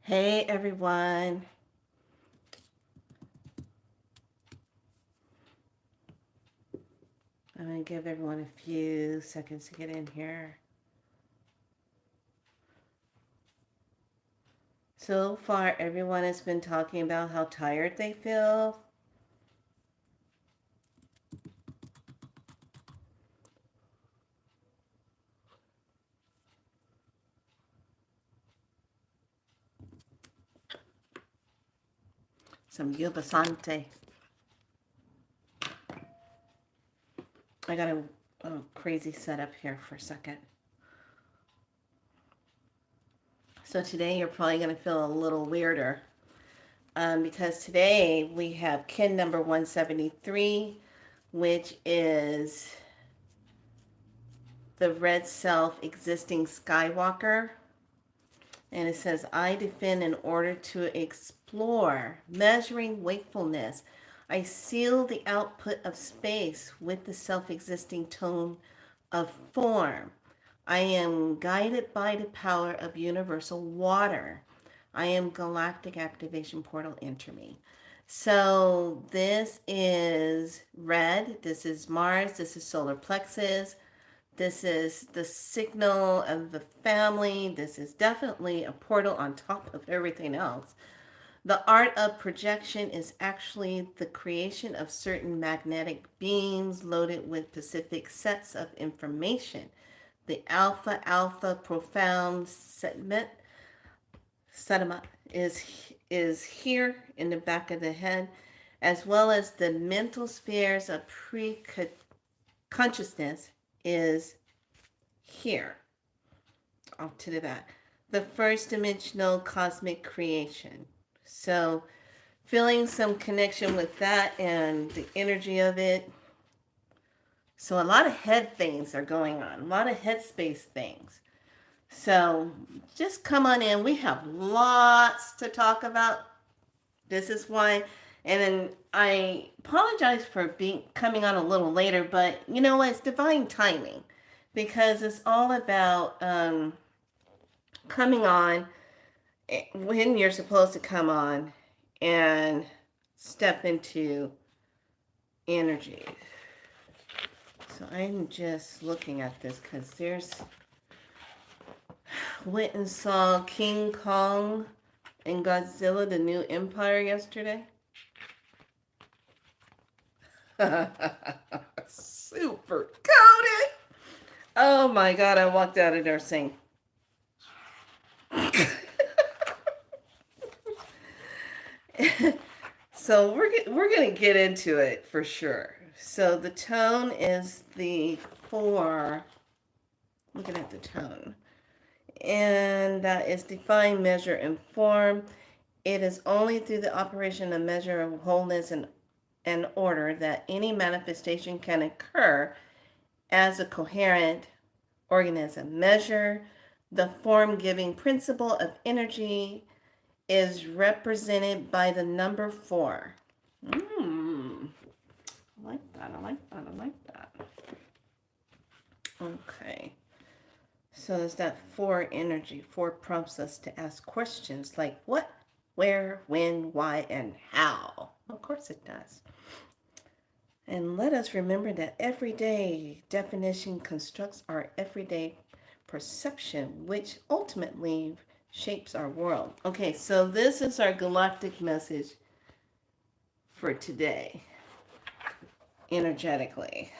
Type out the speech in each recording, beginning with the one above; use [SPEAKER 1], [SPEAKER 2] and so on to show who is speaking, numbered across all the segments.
[SPEAKER 1] Hey everyone. I'm going to give everyone a few seconds to get in here. So far, everyone has been talking about how tired they feel. Some yubasante. I got a crazy setup here for a second. So today you're probably going to feel a little weirder because today we have kin number 173, which is the red self existing Skywalker. And it says, I defend in order to explore, measuring wakefulness. I seal the output of space with the self existing tone of form. I am guided by the power of universal water. I am galactic activation portal, enter me. So this is red. This is Mars. This is solar plexus. This is the signal of the family. This is definitely a portal on top of everything else. The art of projection is actually the creation of certain magnetic beams loaded with specific sets of information. The alpha alpha profound sediment is here in the back of the head, as well as the mental spheres of pre-consciousness is here. Off to the back. The first dimensional cosmic creation. So feeling some connection with that and the energy of it. So a lot of head things are going on, a lot of headspace things. So just come on in. We have lots to talk about. This is why, and then I apologize for coming on a little later, but you know what? It's divine timing because it's all about coming on when you're supposed to come on and step into energy. So I'm just looking at this because went and saw King Kong and Godzilla, the new Empire yesterday. Super coated. Oh my God, I walked out of there saying, so we're gonna get into it for sure. So the tone is the 4. Looking at the tone, and that is define, measure, and form. It is only through the operation of measure of wholeness and order that any manifestation can occur as a coherent organism. Measure, the form-giving principle of energy, is represented by the number 4. I like that. I like that. I like that. Okay. So there's that 4 energy. 4 prompts us to ask questions like what, where, when, why, and how. Of course it does. And let us remember that everyday definition constructs our everyday perception, which ultimately shapes our world. Okay, so this is our galactic message for today, energetically.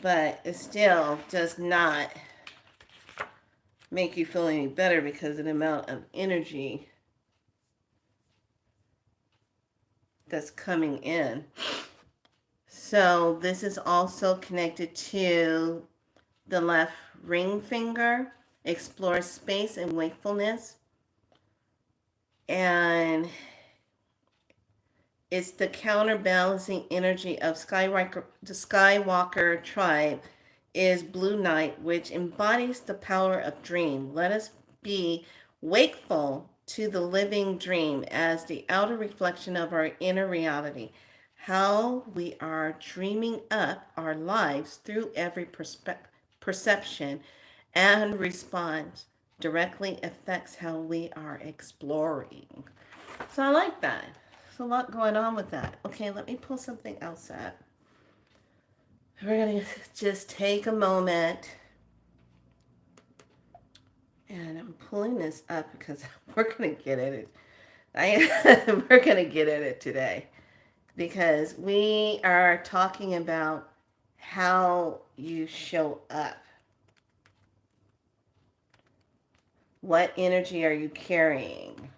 [SPEAKER 1] But it still does not make you feel any better because of the amount of energy that's coming in. So this is also connected to the left ring finger, explore space and wakefulness. And it's the counterbalancing energy of Skywalker. The Skywalker tribe is Blue Knight, which embodies the power of dream. Let us be wakeful to the living dream as the outer reflection of our inner reality. How we are dreaming up our lives through every perception and response directly affects how we are exploring. So I like that. There's a lot going on with that. Okay, let me pull something else up. We're going to just take a moment. And I'm pulling this up because we're going to get at it. We're going to get at it today because we are talking about how you show up. What energy are you carrying?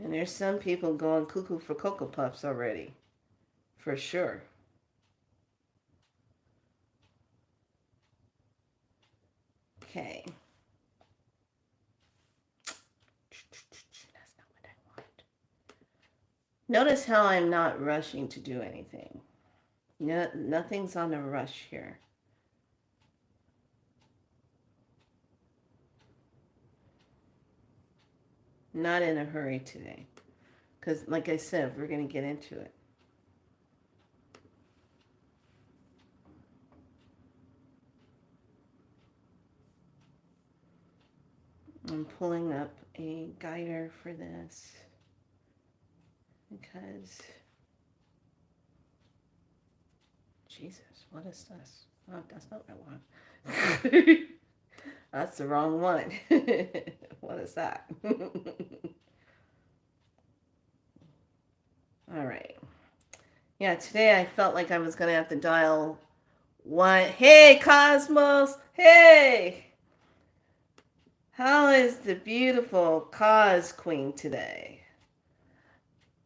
[SPEAKER 1] And there's some people going cuckoo for Cocoa Puffs already, for sure. Okay. That's not what I want. Notice how I'm not rushing to do anything. No, nothing's on a rush here. Not in a hurry today. Because, like I said, we're going to get into it. I'm pulling up a guider for this because, Jesus, what is this? Oh, that's not what I want. That's the wrong one. What is that? All right. Yeah, today I felt like I was going to have to dial one. Hey, Cosmos. Hey. How is the beautiful Cos Queen today?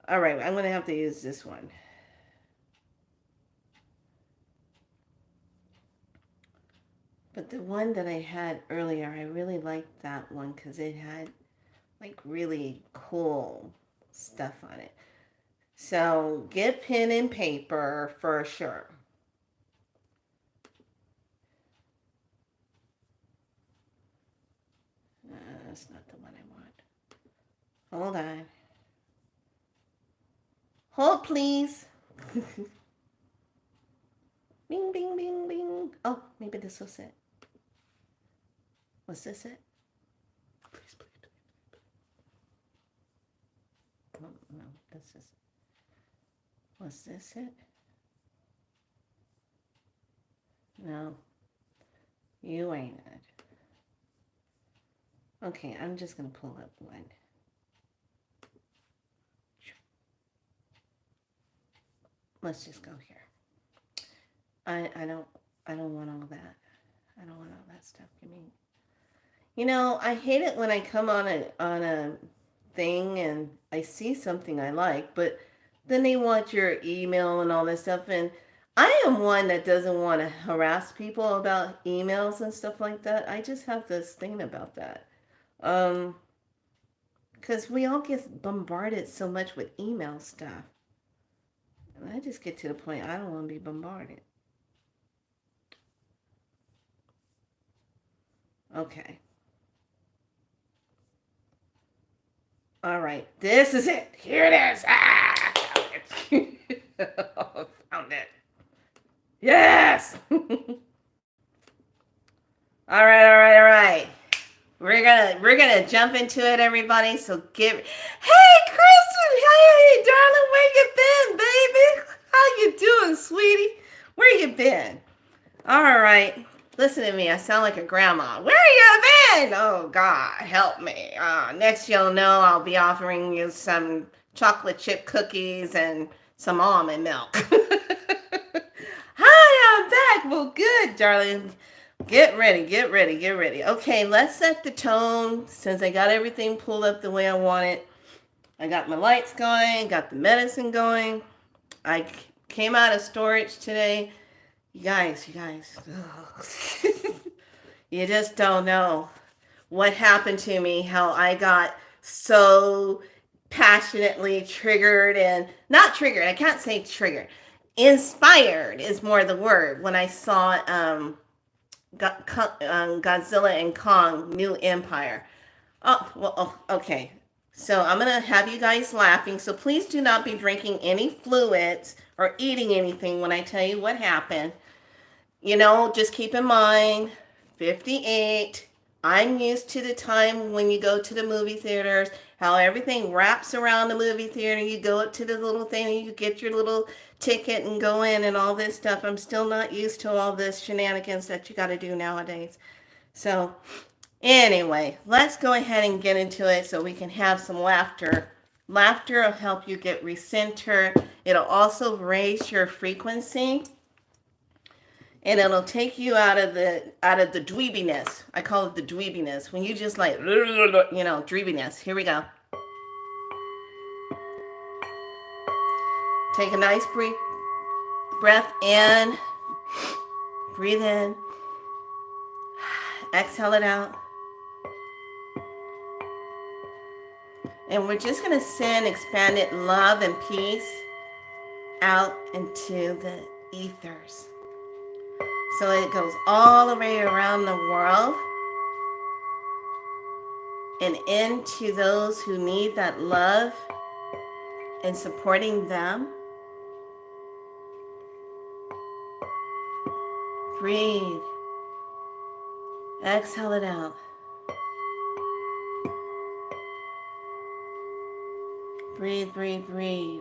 [SPEAKER 1] All right, I'm going to have to use this one. But the one that I had earlier, I really liked that one because it had like really cool stuff on it. So get pen and paper for sure. That's not the one I want. Hold on. Hold, please. Bing, bing, bing, bing. Oh, maybe this was it. Was this it? Please, please. Oh, no, this is. Was this it? No. You ain't it. Okay, I'm just going to pull up one. Let's just go here. I don't want all that. I don't want all that stuff. I hate it when I come on a thing and I see something I like, but then they want your email and all this stuff, and I am one that doesn't want to harass people about emails and stuff like that. I just have this thing about that. Because we all get bombarded so much with email stuff. And I just get to the point I don't want to be bombarded. Okay. All right. This is it. Here it is. Ah, found it. Found it. Yes. All right. We're gonna jump into it, everybody. So hey, Kristen, hey, darling, where you been, baby? How you doing, sweetie? Where you been? All right, listen to me. I sound like a grandma. Where you been? Oh God, help me. Next, you'll know I'll be offering you some chocolate chip cookies and some almond milk. Hi, I'm back. Well, good, darling. Get ready. Okay, let's set the tone since I got everything pulled up the way I want it. I got my lights going, got the medicine going. I came out of storage today. You guys. You just don't know what happened to me, how I got so passionately triggered and not triggered. I can't say triggered. Inspired is more the word when I saw Godzilla and Kong New Empire. Okay. So I'm going to have you guys laughing. So please do not be drinking any fluids or eating anything when I tell you what happened. You know, just keep in mind, 58. I'm used to the time when you go to the movie theaters, how everything wraps around the movie theater. You go up to the little thing and you get your little ticket and go in and all this stuff. I'm still not used to all this shenanigans that you got to do nowadays. So, anyway, let's go ahead and get into it so we can have some laughter. Laughter will help you get recentered. It'll also raise your frequency, and it'll take you out of the dweebiness. I call it the dweebiness. When you just like, dweebiness. Here we go. Take a nice breath in. Breathe in. Exhale it out. And we're just going to send expanded love and peace out into the ethers. So it goes all the way around the world and into those who need that love and supporting them. Breathe. Exhale it out. Breathe, breathe, breathe.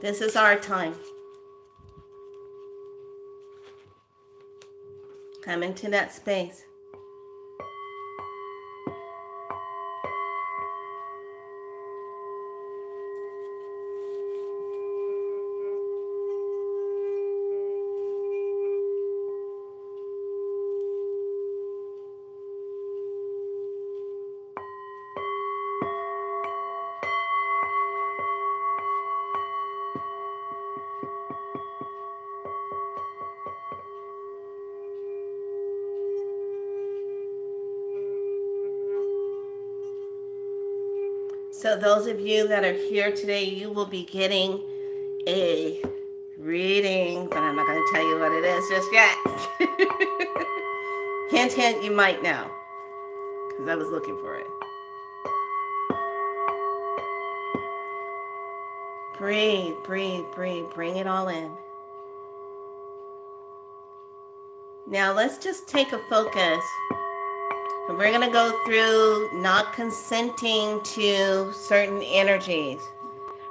[SPEAKER 1] This is our time. Come into that space. So those of you that are here today, you will be getting a reading, but I'm not going to tell you what it is just yet. Hint, hint, you might know, because I was looking for it. Breathe, breathe, breathe. Bring it all in. Now let's just take a focus. And we're going to go through not consenting to certain energies.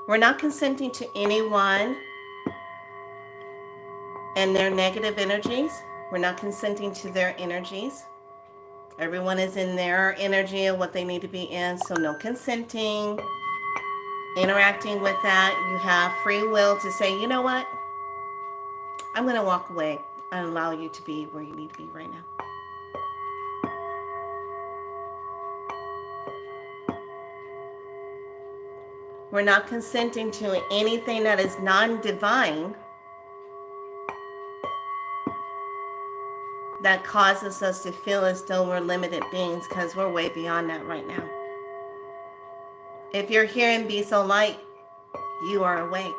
[SPEAKER 1] We're not consenting to anyone and their negative energies. We're not consenting to their energies. Everyone is in their energy of what they need to be in, so no consenting, interacting with that. You have free will to say, you know what? I'm going to walk away and allow you to be where you need to be right now. We're not consenting to anything that is non-divine that causes us to feel as though we're limited beings, because we're way beyond that right now. If you're here and be so light, you are awake.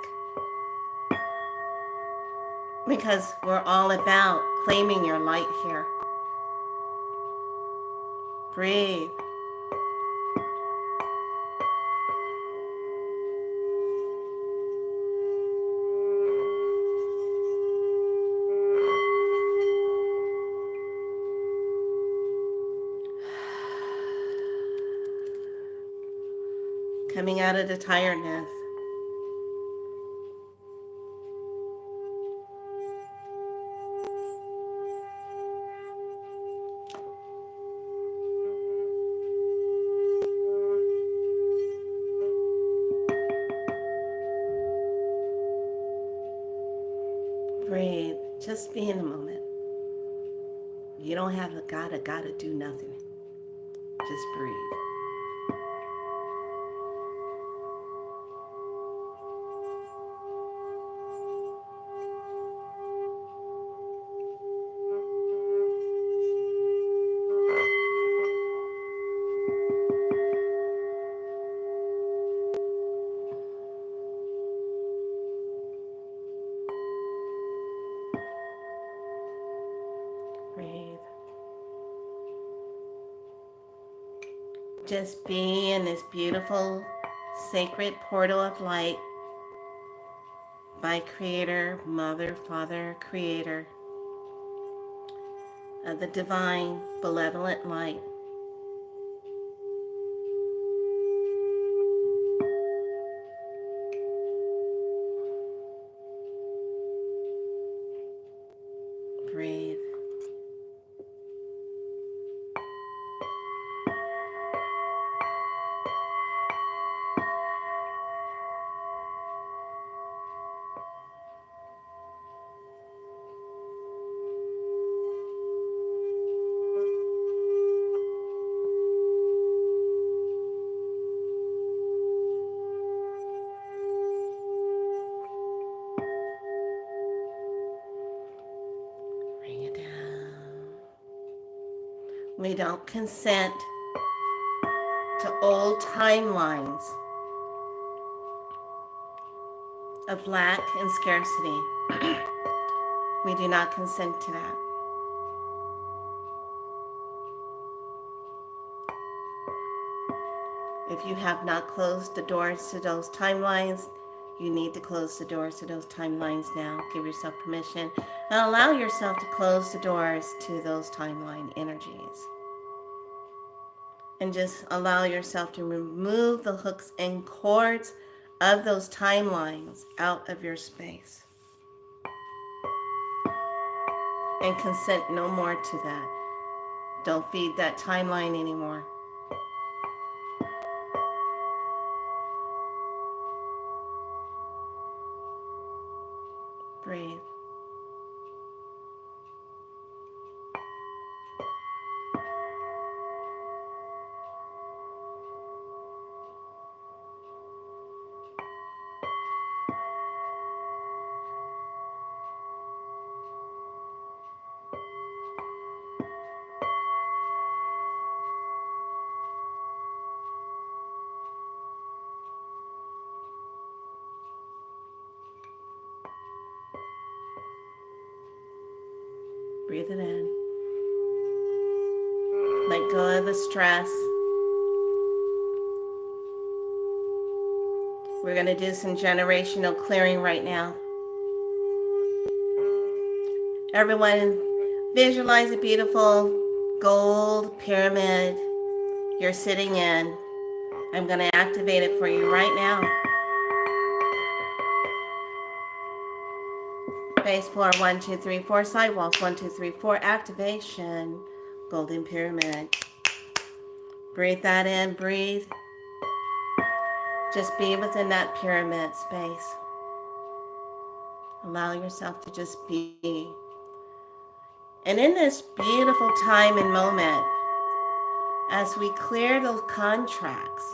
[SPEAKER 1] Because we're all about claiming your light here. Breathe. Coming out of the tiredness. Breathe. Just be in the moment. You don't have a gotta do nothing. Just breathe. Breathe. Just be in this beautiful, sacred portal of light. by Creator, Mother, Father, Creator, of the divine, benevolent light. Breathe. Bring it down. We don't consent to old timelines of lack and scarcity. We do not consent to that. If you have not closed the doors to those timelines, you need to close the doors to those timelines now. Give yourself permission and allow yourself to close the doors to those timeline energies. And just allow yourself to remove the hooks and cords of those timelines out of your space. And consent no more to that. Don't feed that timeline anymore. Breathe. Breathe it in. Let go of the stress. We're going to do some generational clearing right now. Everyone, visualize a beautiful gold pyramid you're sitting in. I'm going to activate it for you right now. Base floor 1, 2, 3, 4. Sidewalls 1, 2, 3, 4. Activation. Golden pyramid. Breathe that in. Breathe. Just be within that pyramid space. Allow yourself to just be. And in this beautiful time and moment, as we clear those contracts,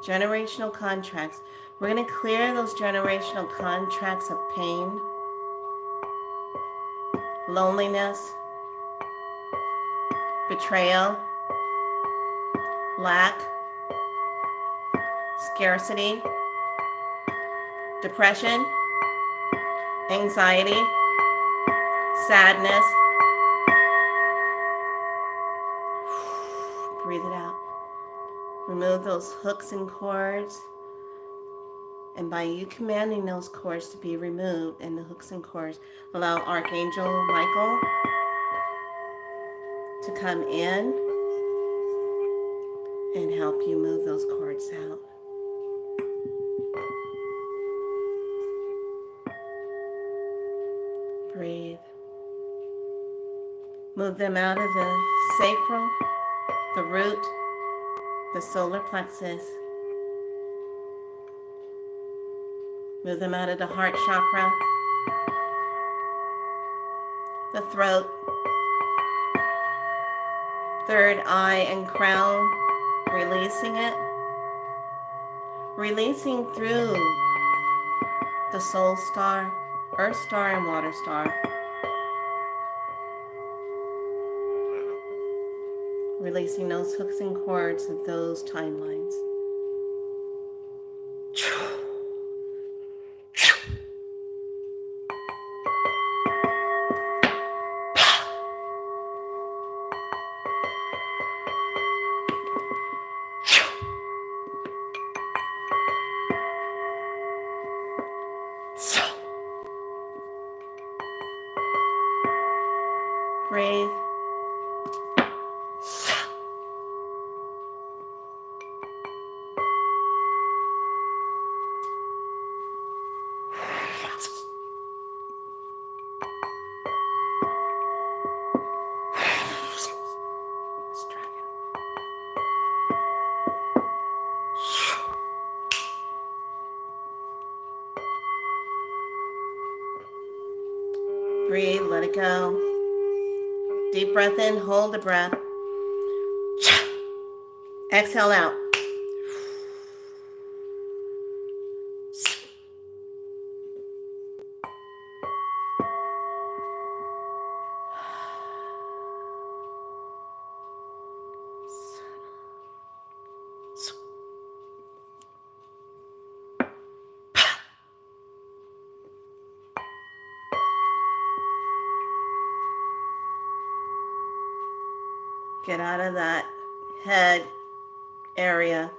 [SPEAKER 1] generational contracts, we're going to clear those generational contracts of pain, loneliness, betrayal, lack, scarcity, depression, anxiety, sadness. Breathe it out. Remove those hooks and cords. And by you commanding those cords to be removed and the hooks and cords, allow Archangel Michael to come in and help you move those cords out. Breathe. Move them out of the sacral, the root, the solar plexus. Move them out of the heart chakra, the throat, third eye and crown, releasing it. Releasing through the soul star, earth star, and water star. Releasing those hooks and cords of those timelines. Breathe. Breathe, let it go. Deep breath in, hold the breath. Exhale out. Get out of that head area.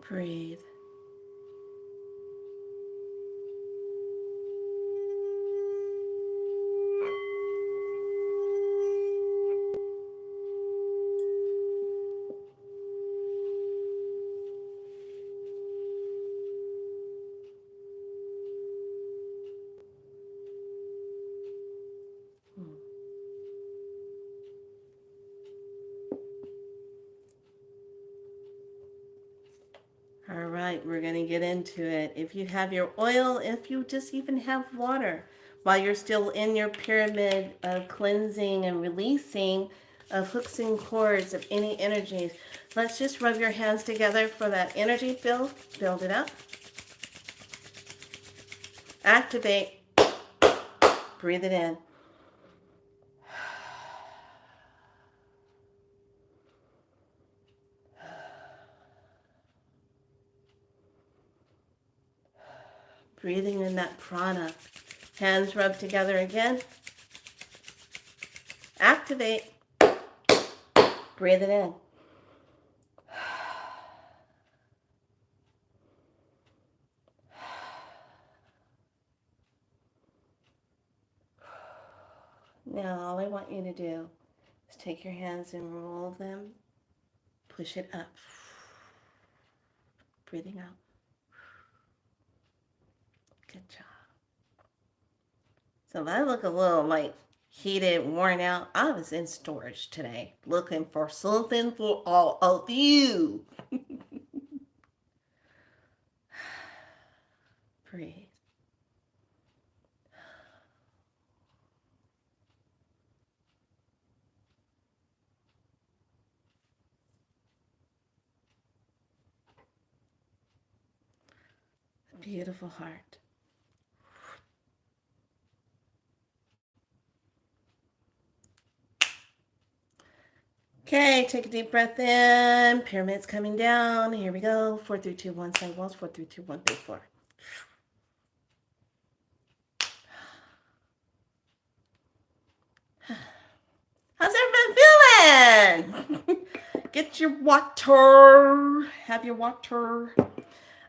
[SPEAKER 1] Breathe. All right, we're going to get into it. If you have your oil, if you just even have water, while you're still in your pyramid of cleansing and releasing of hooks and cords of any energies, let's just rub your hands together for that energy build. Build it up. Activate. Breathe it in. Breathing in that prana. Hands rubbed together again. Activate. Breathe it in. Now all I want you to do is take your hands and roll them. Push it up. Breathing out. Good job. So I look a little like heated, worn out. I was in storage today looking for something for all of you. Breathe. Beautiful heart. Okay, take a deep breath in. Pyramids coming down. Here we go. 4, 3, 2, 1. Side walls. 4, 3, 2, 1, 3, 4. How's everyone feeling? Get your water. Have your water.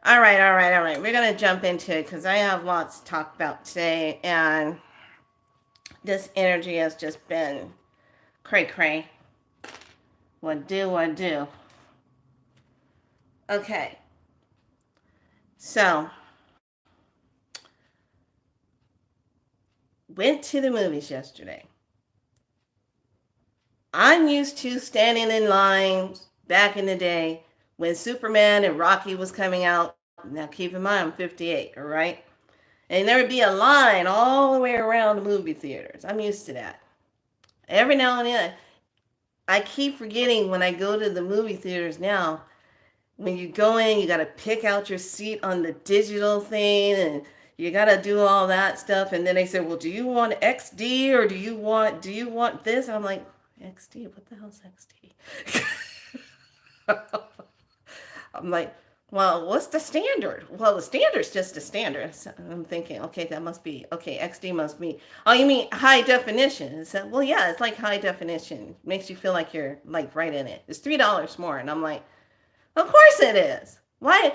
[SPEAKER 1] All right. We're going to jump into it because I have lots to talk about today. And this energy has just been cray-cray. What do? Okay. So, went to the movies yesterday. I'm used to standing in lines back in the day when Superman and Rocky was coming out. Now keep in mind, I'm 58, all right? And there would be a line all the way around the movie theaters. I'm used to that. Every now and then, I keep forgetting when I go to the movie theaters now, when you go in, you got to pick out your seat on the digital thing and you got to do all that stuff. And then they say, well, do you want XD or do you want this? I'm like, XD? What the hell's XD? I'm like, well, what's the standard? Well, the standard's just the standard. So I'm thinking, okay, that must be, okay, XD must be, oh, you mean high definition? I said, well, yeah, it's like high definition. Makes you feel like you're like right in it. It's $3 more. And I'm like, of course it is. Why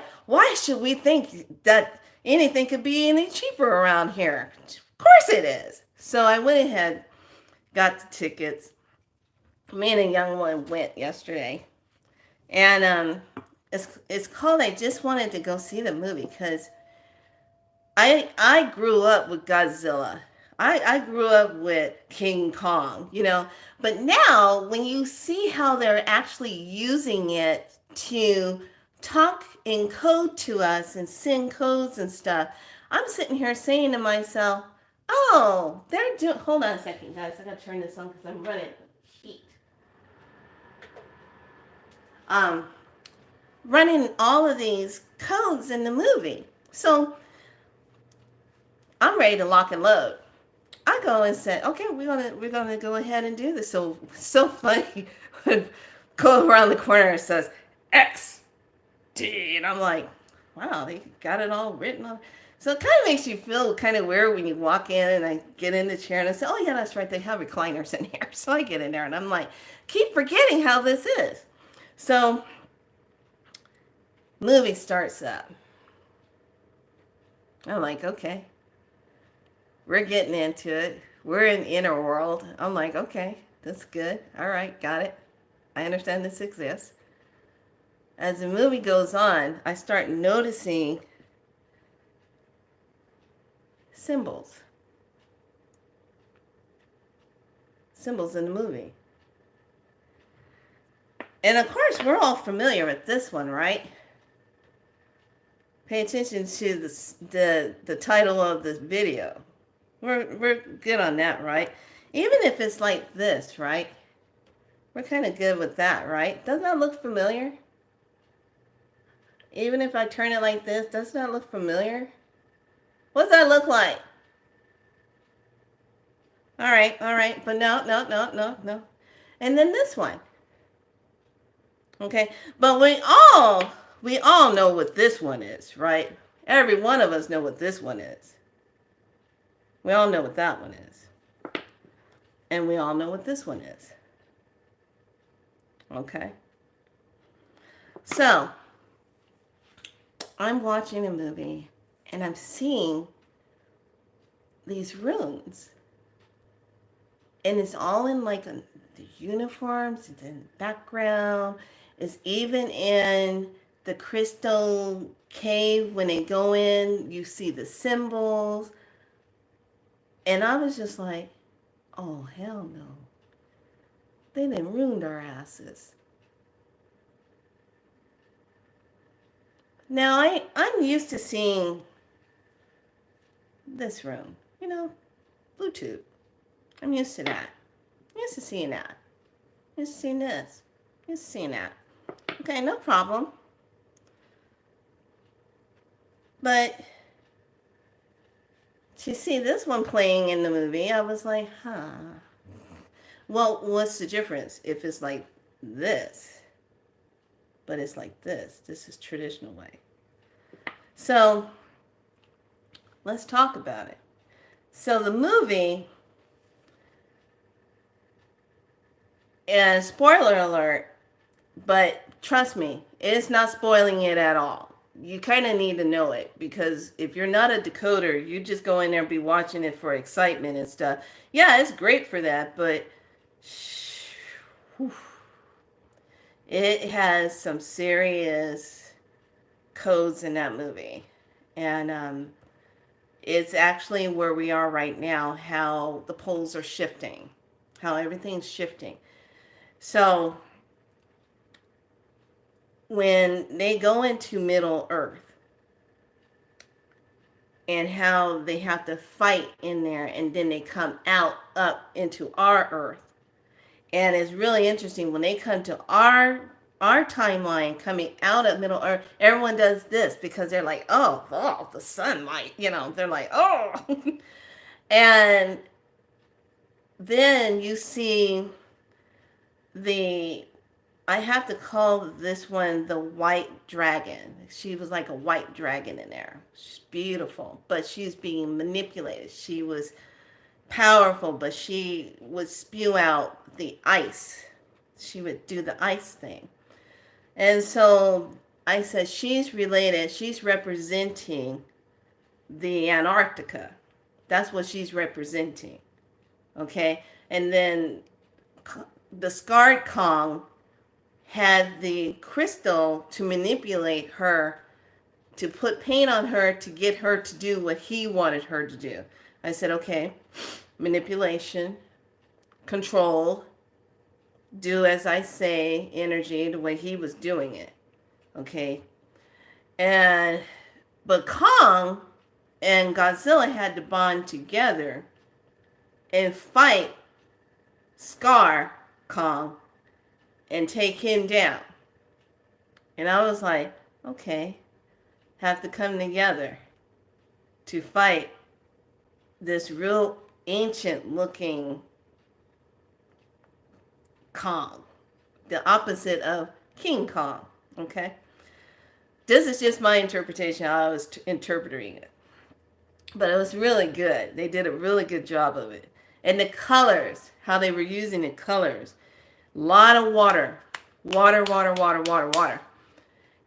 [SPEAKER 1] should we think that anything could be any cheaper around here? Of course it is. So I went ahead, got the tickets. Me and a young one went yesterday. And it's called I Just Wanted to Go See the Movie because I grew up with Godzilla. I grew up with King Kong, you know. But now when you see how they're actually using it to talk in code to us and send codes and stuff, I'm sitting here saying to myself, oh, they're doing, hold on a second, guys. I gotta turn this on because I'm running heat. Running all of these codes in the movie. So I'm ready to lock and load. I go and say, okay, we're gonna go ahead and do this. So funny. Go around the corner and says X D, and I'm like, wow, they got it all written on. So it kind of makes you feel kind of weird when you walk in and I get in the chair and I say, oh yeah, that's right, they have recliners in here. So I get in there and I'm like, keep forgetting how this is. So movie starts up. I'm like, okay. We're getting into it. We're in inner world. I'm like, okay, that's good. All right, got it. I understand this exists. As the movie goes on, I start noticing symbols. Symbols in the movie. And of course, we're all familiar with this one, right? Pay attention to the title of this video. We're good on that, right? Even if it's like this, right? We're kind of good with that, right? Doesn't that look familiar? Even if I turn it like this, doesn't that look familiar? What does that look like? All right. But no. And then this one. Okay, but we all know what this one is, right? Every one of us know what this one is. We all know what that one is. And we all know what this one is. Okay. So, I'm watching a movie and I'm seeing these runes. And it's all in like the uniforms, it's in the background. It's even in the crystal cave when they go in, you see the symbols. And I was just like, oh, hell no. They done ruined our asses. Now, I'm used to seeing this room, you know, Bluetooth. I'm used to that. I'm used to seeing that. I'm used to seeing this. I'm used to seeing that. Okay, no problem. But to see this one playing in the movie, I was like, huh. Well, what's the difference if it's like this? But it's like this. This is traditional way. So, let's talk about it. So the movie, and spoiler alert, but trust me, it's not spoiling it at all. You kind of need to know it because if you're not a decoder, you just go in there and be watching it for excitement and stuff. Yeah, it's great for that, but it has some serious codes in that movie. And it's actually where we are right now, how the poles are shifting, how everything's shifting. So when they go into Middle Earth and how they have to fight in there and then they come out up into our Earth. And it's really interesting when they come to our timeline coming out of Middle Earth, everyone does this because they're like, oh, the sunlight, you know, they're like, oh. And then you see the I have to call this one the white dragon. She was like a white dragon in there. She's beautiful, but she's being manipulated. She was powerful, but she would spew out the ice. She would do the ice thing. And so I said, she's related, she's representing the Antarctica. That's what she's representing. Okay? And then the scarred Kong had the crystal to manipulate her, to put paint on her, to get her to do what he wanted her to do. I said, okay, manipulation, control, do as I say, energy, the way he was doing it. Okay? But Kong and Godzilla had to bond together and fight Scar Kong and take him down. And I was like, okay, have to come together to fight this real ancient looking Kong, the opposite of King Kong. Okay? This is just my interpretation, how I was interpreting it. But it was really good. They did a really good job of it. And the colors, how they were using the colors. A lot of water. Water, water, water, water, water.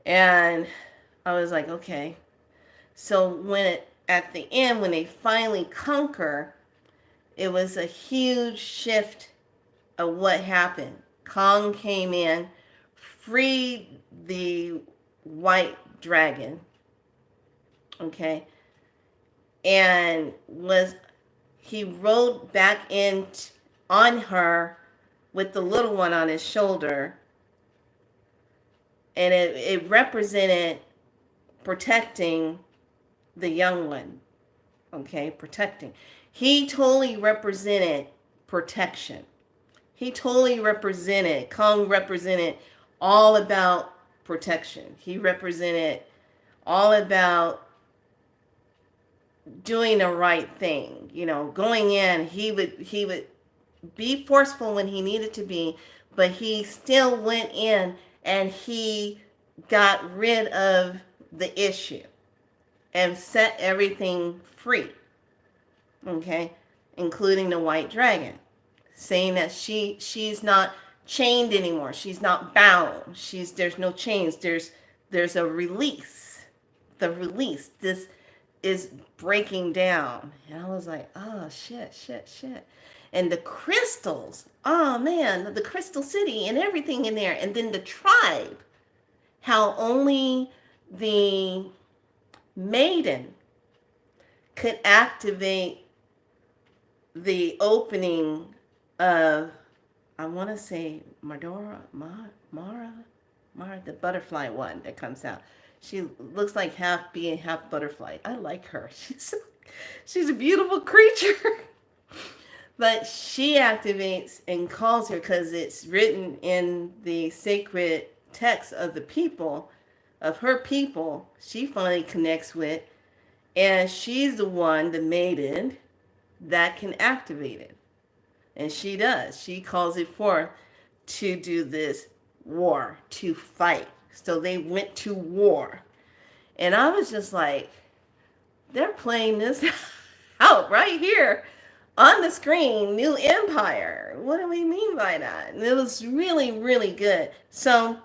[SPEAKER 1] And I was like, okay. So at the end, when they finally conquer, it was a huge shift of what happened. Kong came in, freed the white dragon, okay, and he rode back in on her with the little one on his shoulder, and it represented protecting the young one, okay, protecting. He totally represented protection. Kong represented all about protection. He represented all about doing the right thing. You know, going in, he would be forceful when he needed to be, but he still went in and he got rid of the issue and set everything free. Okay? Including the white dragon. Saying that she's not chained anymore. She's not bound. There's no chains. There's a release. The release. This is breaking down. And I was like, oh shit. And the crystals. Oh man, the crystal city and everything in there. And then the tribe. How only the maiden could activate the opening of, I want to say Mara, the butterfly one that comes out. She looks like half bee and half butterfly. I like her. She's a beautiful creature. But she activates and calls her because it's written in the sacred text of the people, of her people. She finally connects with, and she's the one, the maiden, that can activate it. And she does. She calls it forth to do this war, to fight. So they went to war. And I was just like, they're playing this out right here on the screen, New Empire. What do we mean by that? And it was really, really good. So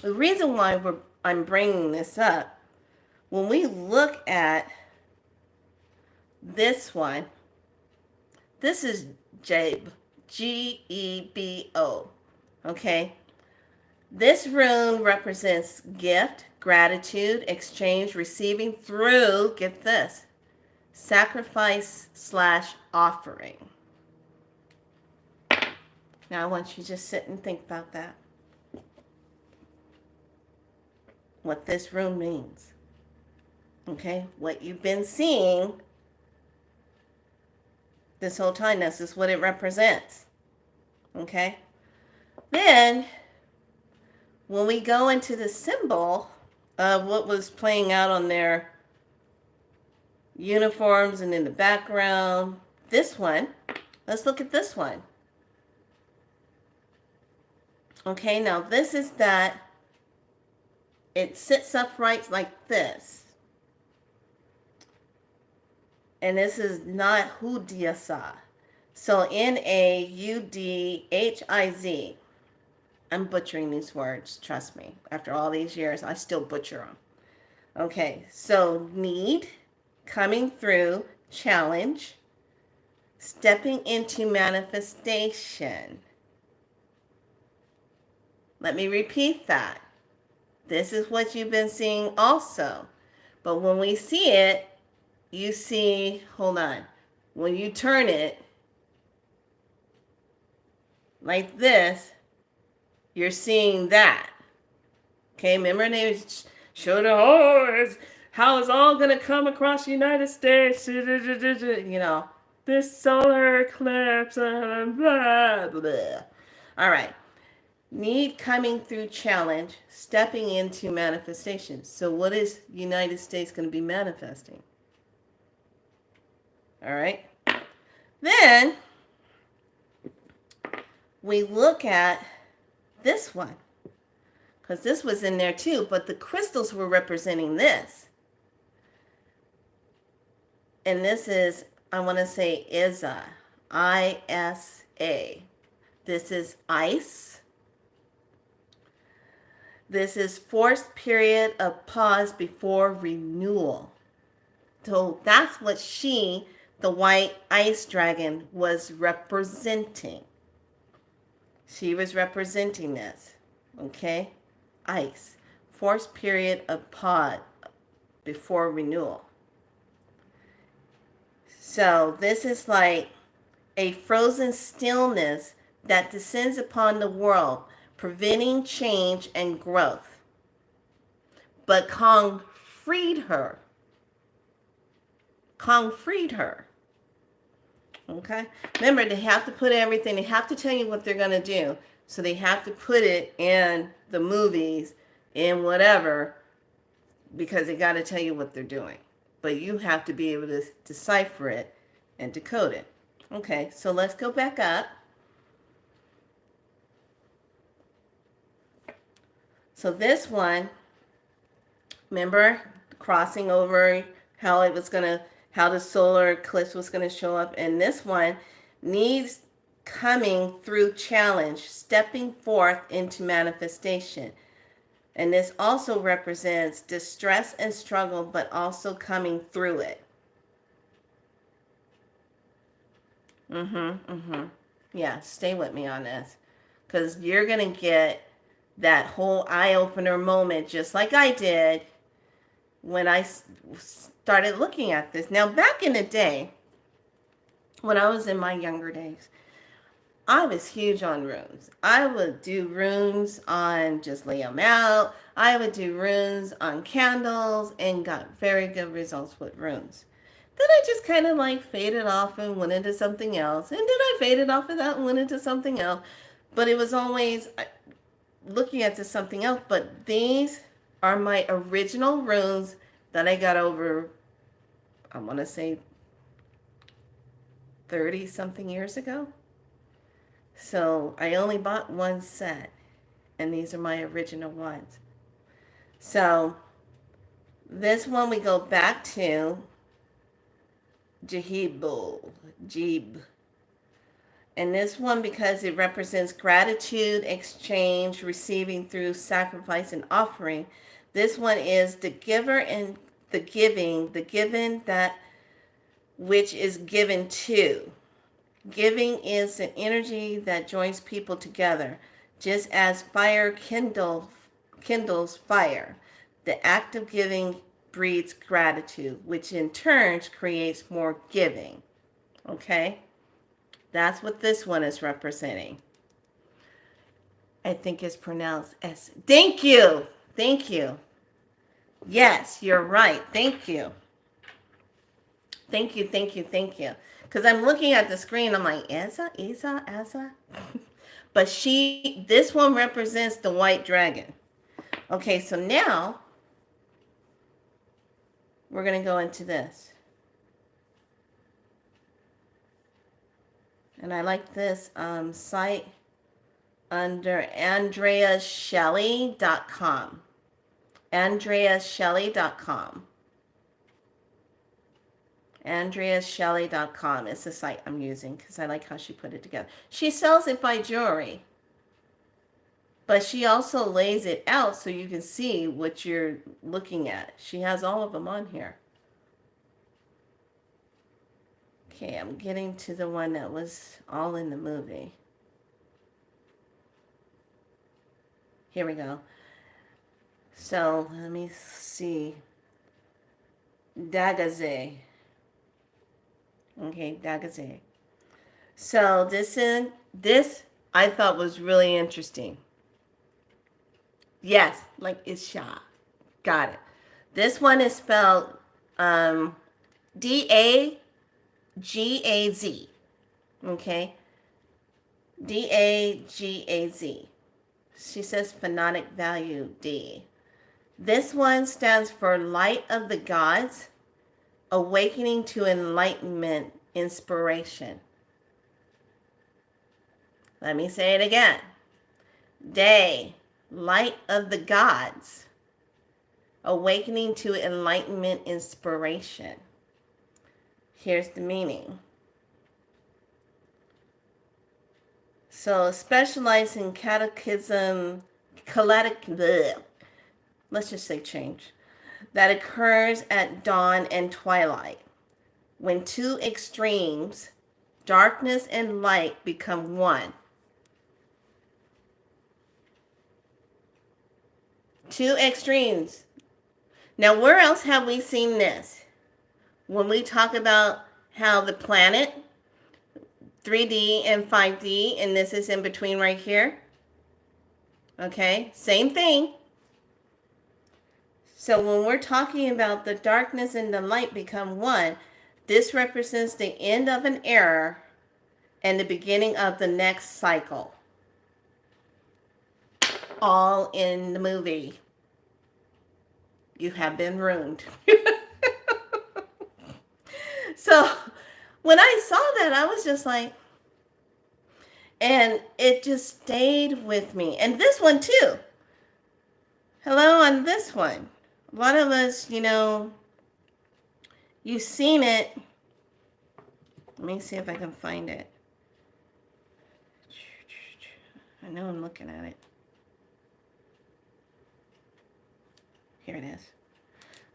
[SPEAKER 1] the reason why I'm bringing this up, when we look at this one, this is Gebo, G-E-B-O, okay? This rune represents gift, gratitude, exchange, receiving through, get this, sacrifice/offering. Now I want you to just sit and think about that. What this rune means. Okay? What you've been seeing this whole time, this is what it represents. Okay? Then, when we go into the symbol of what was playing out on their uniforms and in the background, this one, let's look at this one. Okay, now this is that it sits upright like this. And this is not Hudiasa. So Naudhiz. I'm butchering these words, trust me. After all these years, I still butcher them. Okay, so need, coming through, challenge, stepping into manifestation. Let me repeat that. This is what you've been seeing also. But when we see it, you see, hold on, when you turn it like this, you're seeing that. Okay, remember they showed how it's all going to come across the United States, you know, this solar eclipse, blah, blah, blah. All right. Need coming through challenge, stepping into manifestation. So what is United States going to be manifesting? All right. Then we look at this one, because this was in there too, but the crystals were representing this. And this is, I want to say ISA, ISA. This is ice. This is forced period of pause before renewal. So that's what she, the white ice dragon, was representing. She was representing this, okay? Ice, forced period of pause before renewal. So this is like a frozen stillness that descends upon the world, preventing change and growth. But Kong freed her. Kong freed her. Okay? Remember, they have to put everything, they have to tell you what they're going to do. So they have to put it in the movies, in whatever, because they got to tell you what they're doing. But you have to be able to decipher it and decode it. Okay, so let's go back up. So this one, remember, crossing over, how it was going to, how the solar eclipse was going to show up. And this one needs coming through challenge, stepping forth into manifestation. And this also represents distress and struggle, but also coming through it. Yeah, stay with me on this. Because you're going to get that whole eye-opener moment, just like I did when I started looking at this. Now, back in the day, when I was in my younger days, I was huge on runes. I would do runes on, just lay them out. I would do runes on candles and got very good results with runes. Then I just kind of like faded off and went into something else. And then I faded off of that and went into something else. But it was always looking at something else. But these are my original runes that I got over, I want to say 30 something years ago. So I only bought one set, and these are my original ones. So this one we go back to Jib. And this one, because it represents gratitude, exchange, receiving through sacrifice and offering. This one is the giver and the given that which is given to. Giving is an energy that joins people together, just as fire kindles fire. The act of giving breeds gratitude, which in turn creates more giving. Okay? That's what this one is representing. I think it's pronounced S. Thank you. Thank you. Yes, you're right. Thank you. Thank you, thank you, thank you. Because I'm looking at the screen, I'm like, Isa. But this one represents the white dragon. Okay, so now we're going to go into this. And I like this site under andreashelley.com. andreashelley.com. andreashelley.com is the site I'm using because I like how she put it together. She sells it by jewelry, but she also lays it out so you can see what you're looking at. She has all of them on here. Okay, I'm getting to the one that was all in the movie. Here we go. So let me see. Dagaze. Okay, Dagaze. So this I thought was really interesting. Yes, like it's Sha. Got it. This one is spelled D-A-G-A-Z. Okay? D-A-G-A-Z. She says phonetic value D. This one stands for Light of the Gods, Awakening to Enlightenment, Inspiration. Let me say it again. Day, Light of the Gods, Awakening to Enlightenment, Inspiration. Here's the meaning. So, specialize in catechism, let's just say change, that occurs at dawn and twilight, when two extremes, darkness and light, become one. Two extremes. Now, where else have we seen this? When we talk about how the planet, 3D and 5D, and this is in between right here. Okay, same thing. So when we're talking about the darkness and the light become one, this represents the end of an era and the beginning of the next cycle. All in the movie. You have been ruined. So when I saw that, I was just like, and it just stayed with me. And this one too. Hello on this one. A lot of us, you've seen it. Let me see if I can find it. I know I'm looking at it. Here it is.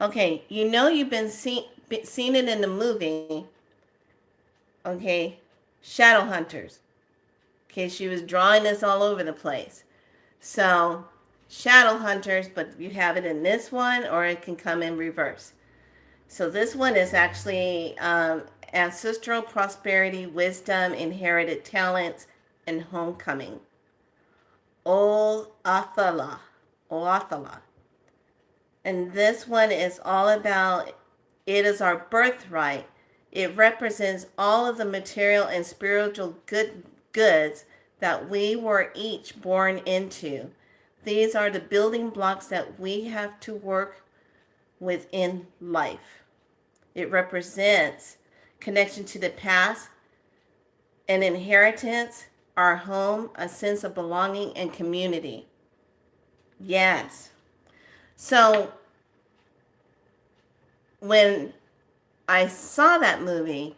[SPEAKER 1] Okay, you've been seen it in the movie. Okay, Shadow Hunters. Okay, she was drawing this all over the place. So, Shadow Hunters, but you have it in this one, or it can come in reverse. So this one is actually ancestral prosperity, wisdom, inherited talents, and homecoming. Oathala. And this one is all about, it is our birthright. It represents all of the material and spiritual goods that we were each born into. These are the building blocks that we have to work with in life. It represents connection to the past, an inheritance, our home, a sense of belonging and community. Yes. So when I saw that movie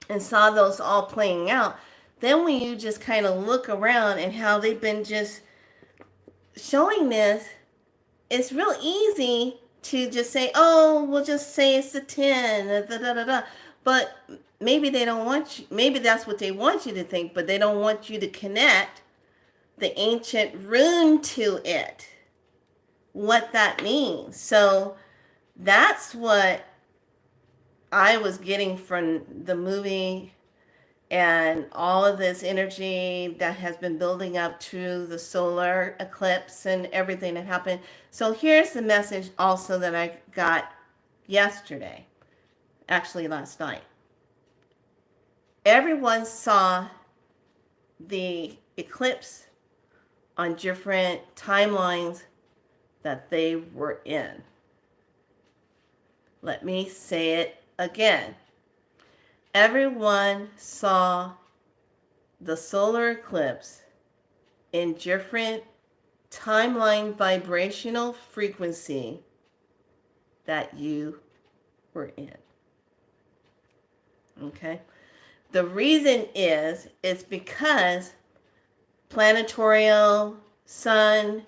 [SPEAKER 1] and saw those all playing out, then when you just kind of look around and how they've been just showing this, it's real easy to just say, oh, we'll just say it's the 10, da, da, da, da. But maybe they don't want you, maybe that's what they want you to think, but they don't want you to connect the ancient rune to it, what that means. So that's what I was getting from the movie and all of this energy that has been building up to the solar eclipse and everything that happened. So here's the message also that I got yesterday, actually last night. Everyone saw the eclipse on different timelines that they were in. Let me say it again. Everyone saw the solar eclipse in different timeline vibrational frequency that you were in. Okay? The reason is it's because planetorial, sun,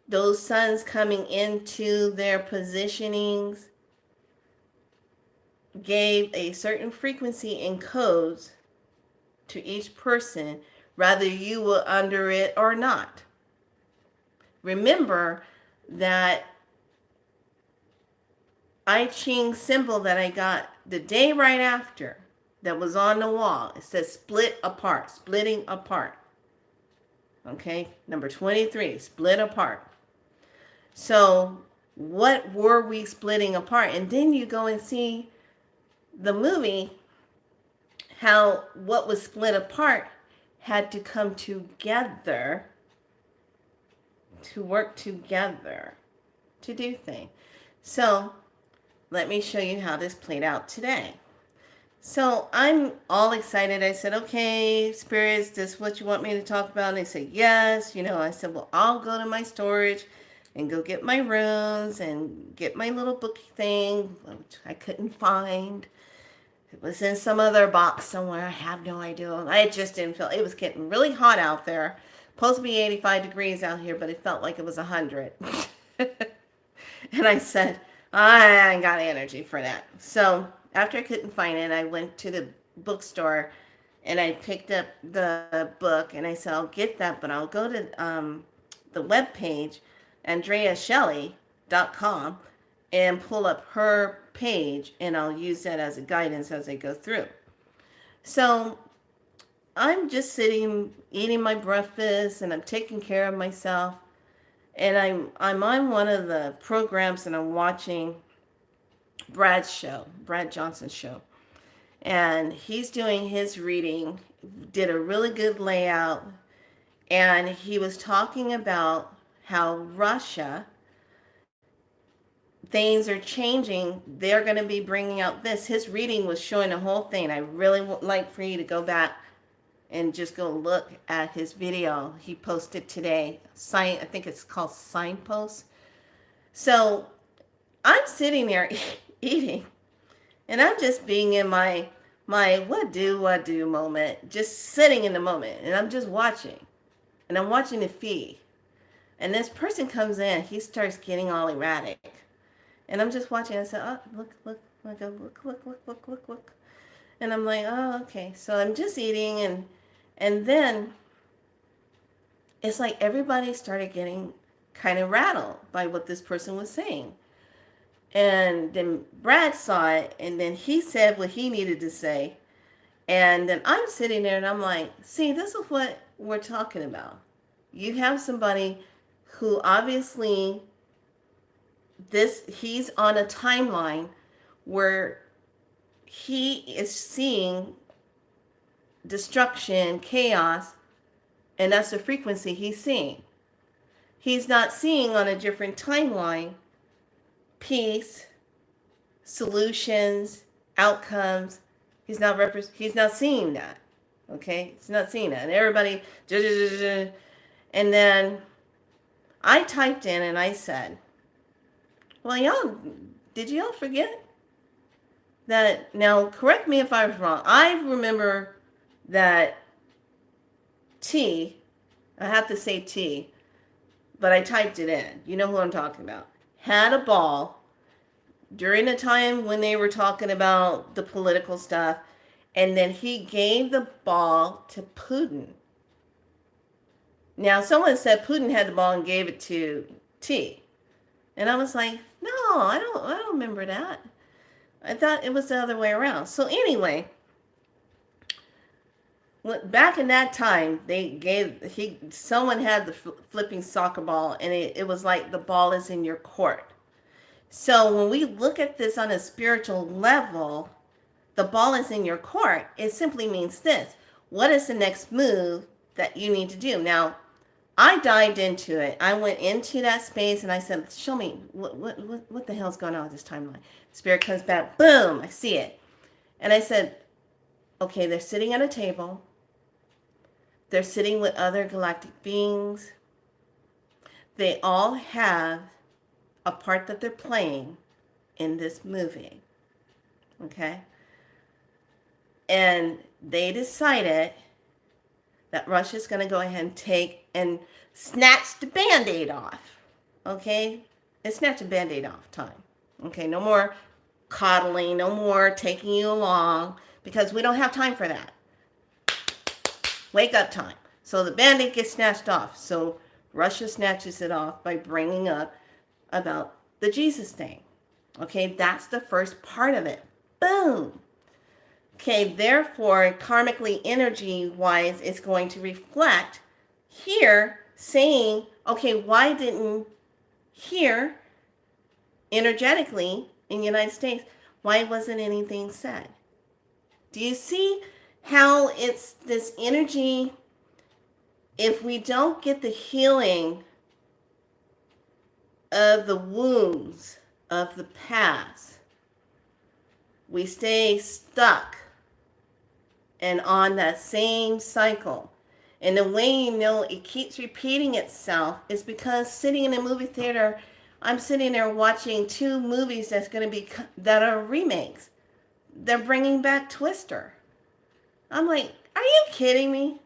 [SPEAKER 1] those suns coming into their positionings gave a certain frequency and codes to each person, whether you were under it or not. Remember that I Ching symbol that I got the day right after that was on the wall. It says split apart, splitting apart. Okay, number 23, split apart. So what were we splitting apart? And then you go and see the movie, how what was split apart had to come together to work together to do things. So let me show you how this played out today. So I'm all excited. I said, okay, spirits, this is what you want me to talk about? And they said, yes. I said, well, I'll go to my storage and go get my runes and get my little bookie thing, which I couldn't find. It was in some other box somewhere. I have no idea. I just didn't feel, it was getting really hot out there. Supposed to be 85 degrees out here, but it felt like it was 100. And I said, I ain't got energy for that. So after I couldn't find it, I went to the bookstore and I picked up the book and I said, I'll get that, but I'll go to the webpage, AndreaShelley.com, and pull up her page, and I'll use that as a guidance as I go through. So I'm just sitting, eating my breakfast, and I'm taking care of myself. And I'm on one of the programs, and I'm watching Brad Johnson's show. And he's doing his reading, did a really good layout, and he was talking about how Russia, things are changing. They're going to be bringing out this. His reading was showing the whole thing. I really would like for you to go back and just go look at his video he posted today. I think it's called Signpost. So I'm sitting there eating, and I'm just being in my what do moment, just sitting in the moment, and I'm just watching, and I'm watching the feed, and this person comes in, he starts getting all erratic, and I'm just watching. I said, oh, look, and I'm like, oh, okay. So I'm just eating, and then it's like everybody started getting kind of rattled by what this person was saying. And then Brad saw it, and then he said what he needed to say. And then I'm sitting there, and I'm like, see, this is what we're talking about. You have somebody who obviously, he's on a timeline where he is seeing destruction, chaos, and that's the frequency he's seeing. He's not seeing on a different timeline peace, solutions, outcomes. He's not seeing that. Okay? He's not seeing that. And everybody, and then I typed in and I said, well, did y'all forget that? Now, correct me if I was wrong. I remember that I have to say T, but I typed it in. You know who I'm talking about. Had a ball during the time when they were talking about the political stuff, and then he gave the ball to Putin. Now, someone said Putin had the ball and gave it to T. And I was like, no, I don't remember that. I thought it was the other way around. So anyway, back in that time, someone had the flipping soccer ball, and it was like the ball is in your court. So when we look at this on a spiritual level, the ball is in your court. It simply means this. What is the next move that you need to do? Now, I dived into it. I went into that space and I said, show me what the hell's going on with this timeline. Spirit comes back. Boom. I see it. And I said, okay, they're sitting at a table. They're sitting with other galactic beings. They all have a part that they're playing in this movie. Okay? And they decided that Russia's going to go ahead and take and snatch the Band-Aid off. Okay? It's snatch a Band-Aid off time. Okay? No more coddling, no more taking you along, because we don't have time for that. Wake up time. So the Band-Aid gets snatched off. So Russia snatches it off by bringing up about the Jesus thing. Okay, that's the first part of it. Boom. Okay, therefore, karmically, energy-wise, it's going to reflect here saying, okay, why didn't here, energetically, in the United States, why wasn't anything said? Do you see how it's this energy? If we don't get the healing of the wounds of the past, we stay stuck and on that same cycle. And the way you know it keeps repeating itself is because sitting in a movie theater, I'm sitting there watching 2 movies that are remakes. They're bringing back Twister. I'm like, are you kidding me?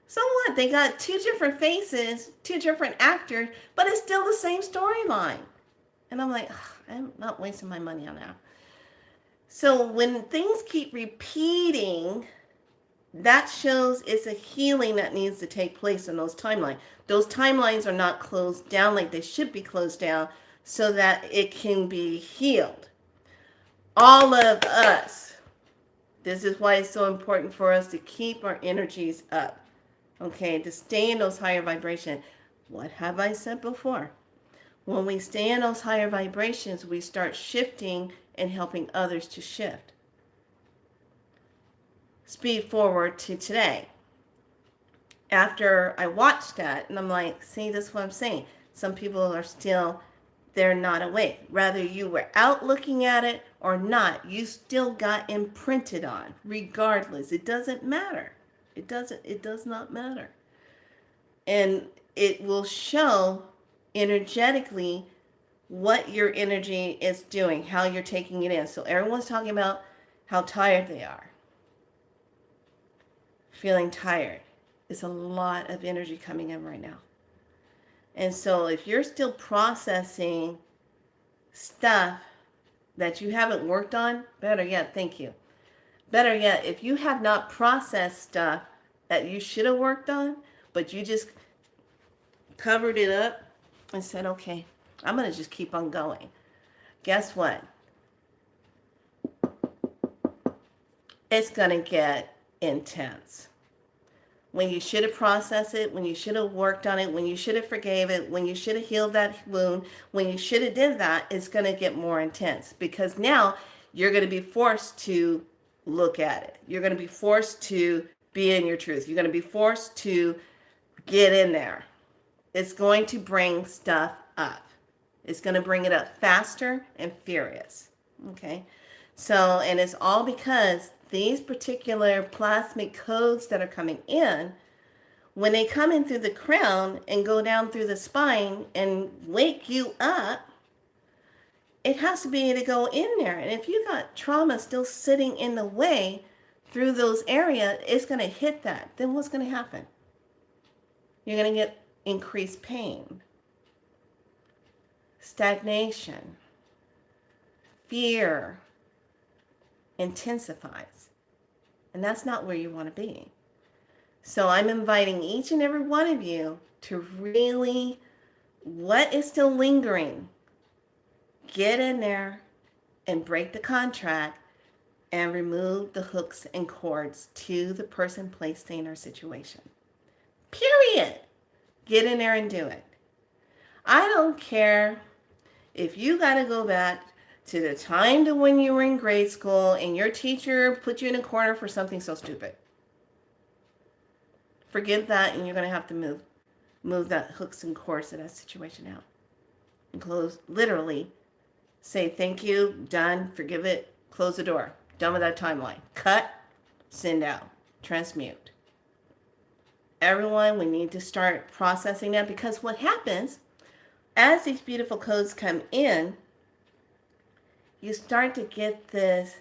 [SPEAKER 1] So what? They got 2 different faces, 2 different actors, but it's still the same storyline. And I'm like, I'm not wasting my money on that. So when things keep repeating, that shows it's a healing that needs to take place in those timelines. Those timelines are not closed down like they should be closed down so that it can be healed. All of us. This is why it's so important for us to keep our energies up. Okay, to stay in those higher vibrations. What have I said before? When we stay in those higher vibrations, we start shifting and helping others to shift. Speed forward to today. After I watched that, and I'm like, see, this is what I'm saying. Some people are still, they're not awake. Whether you were out looking at it or not, you still got imprinted on, regardless. It doesn't matter. It does not matter. And it will show energetically what your energy is doing, how you're taking it in. So everyone's talking about how tired they are. Feeling tired. It's a lot of energy coming in right now. And so if you're still processing stuff that you haven't worked on, better yet, thank you. Better yet, if you have not processed stuff that you should have worked on, but you just covered it up and said, okay, I'm going to just keep on going. Guess what? It's going to get intense. When you should have processed it, when you should have worked on it, when you should have forgave it, when you should have healed that wound, when you should have did that, it's going to get more intense because now you're going to be forced to look at it. You're going to be forced to be in your truth. You're going to be forced to get in there. It's going to bring stuff up. It's going to bring it up faster and furious. Okay? So, and it's all because these particular plasmic codes that are coming in, when they come in through the crown and go down through the spine and wake you up, it has to be able to go in there. And if you got trauma still sitting in the way through those areas, it's going to hit that. Then what's going to happen? You're going to get increased pain, stagnation, fear intensifies. And that's not where you want to be. So I'm inviting each and every one of you to really, what is still lingering, get in there and break the contract and remove the hooks and cords to the person, place, thing, or situation. Period. Get in there and do it. I don't care if you got to go back to the time to when you were in grade school and your teacher put you in a corner for something so stupid. Forgive that, and you're going to have to move that hooks and cords to that situation out. And close, literally, say thank you, done, forgive it, close the door. Done with that timeline. Cut, send out, transmute. everyone, we need to start processing that, because what happens as these beautiful codes come in, you start to get this,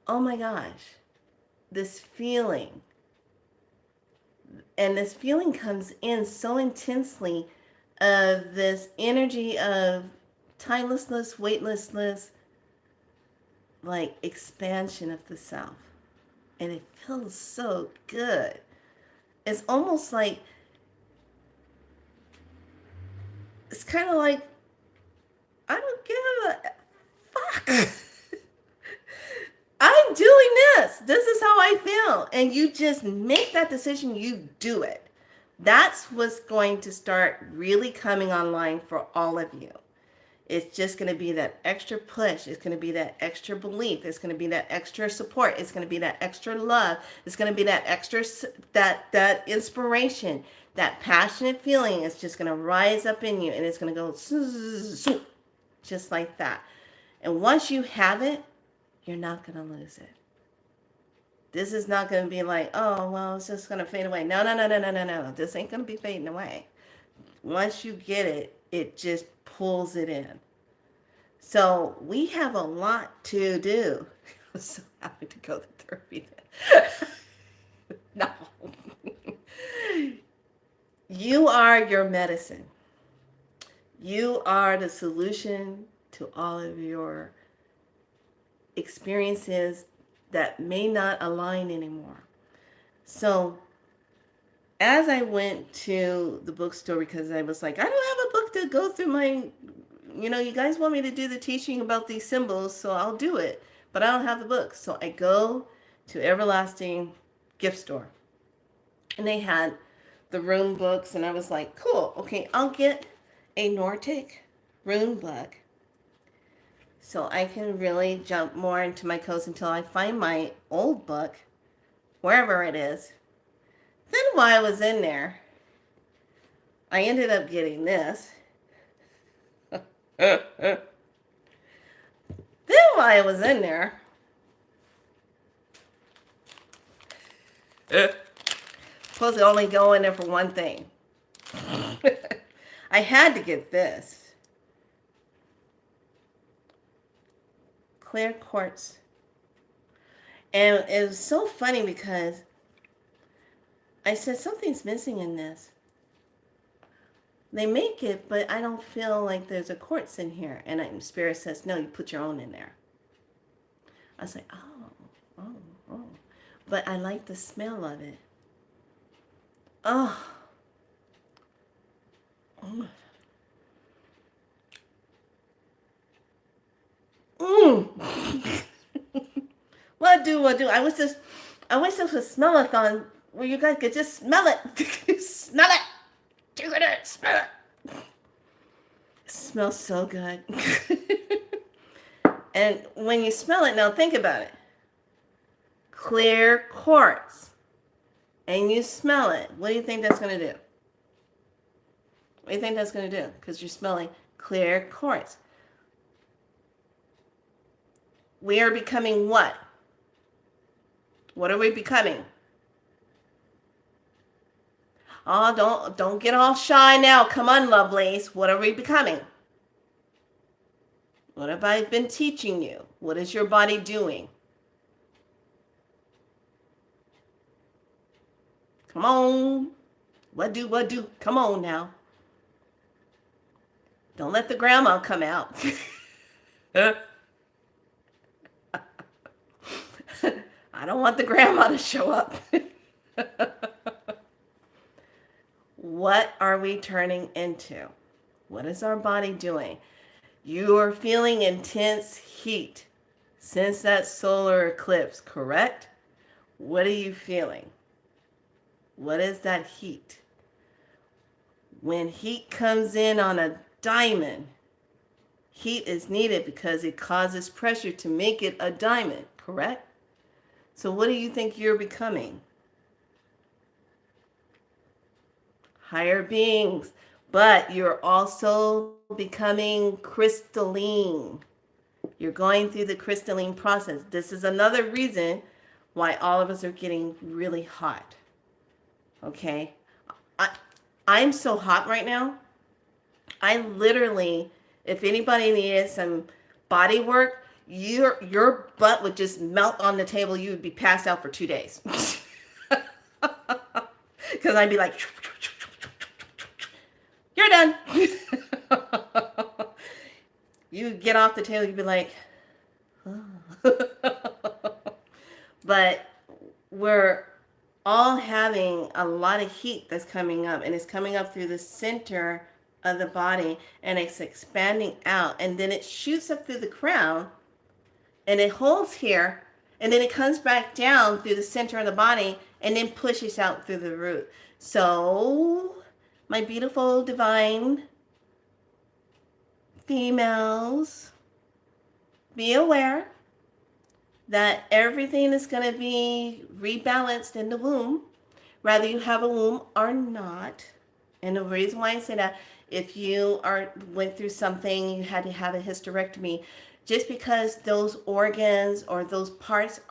[SPEAKER 1] oh my gosh, this feeling. And this feeling comes in so intensely of this energy of timelessness, weightlessness, like expansion of the self. And it feels so good. It's almost like, it's kind of like, I don't give a fuck. I'm doing this. This is how I feel. And you just make that decision, you do it. That's what's going to start really coming online for all of you. It's just going to be that extra push. It's going to be that extra belief. It's going to be that extra support. It's going to be that extra love. It's going to be that extra, that inspiration, that passionate feeling. It's just going to rise up in you, and it's going to go just like that. And once you have it, you're not going to lose it. This is not going to be like, oh, well, it's just going to fade away. No, no, no, no, no, no, no. This ain't going to be fading away. Once you get it, it just pulls it in. So we have a lot to do. I'm so happy to go to therapy then. No. You are your medicine. You are the solution to all of your experiences that may not align anymore. So as I went to the bookstore, because I was like, I don't have a book to go through my, you guys want me to do the teaching about these symbols, so I'll do it. But I don't have the book. So I go to Everlasting Gift Store. And they had the Rune books. And I was like, cool. Okay, I'll get a Nordic Rune book, so I can really jump more into my codes until I find my old book, wherever it is. Then while I was in there, I ended up getting this. Then while I was in there, supposed to only go in there for one thing. I had to get this. Clear quartz. And it was so funny because I said, something's missing in this. They make it, but I don't feel like there's a quartz in here. And Spirit says, no, you put your own in there. I was like, oh. But I like the smell of it. Oh. What do? I wish this was a smell-a-thon where you guys could just smell it. Smell it. You're gonna smell it. It smells so good. And when you smell it, now think about it. Clear quartz. And you smell it. What do you think that's going to do? What do you think that's going to do? Because you're smelling clear quartz. We are becoming what? What are we becoming? Oh, don't get all shy now. Come on, lovelies. What are we becoming? What have I been teaching you? What is your body doing? Come on. What do? Come on now. Don't let the grandma come out. I don't want the grandma to show up. What are we turning into? What is our body doing? You are feeling intense heat since that solar eclipse, correct? What are you feeling? What is that heat? When heat comes in on a diamond, heat is needed because it causes pressure to make it a diamond, correct? So what do you think you're becoming? Higher beings, but you're also becoming crystalline. You're going through the crystalline process. This is another reason why all of us are getting really hot. Okay. I, I'm so hot right now. I literally, if anybody needed some body work, your butt would just melt on the table. You would be passed out for 2 days. Because I'd be like, you're done. You would get off the table, you'd be like, oh. But we're all having a lot of heat that's coming up, and it's coming up through the center of the body, and it's expanding out, and then it shoots up through the crown, and it holds here, and then it comes back down through the center of the body, and then pushes out through the root. So, my beautiful divine females, be aware that everything is going to be rebalanced in the womb, whether you have a womb or not. And the reason why I say that, if you went through something, you had to have a hysterectomy, just because those organs or those parts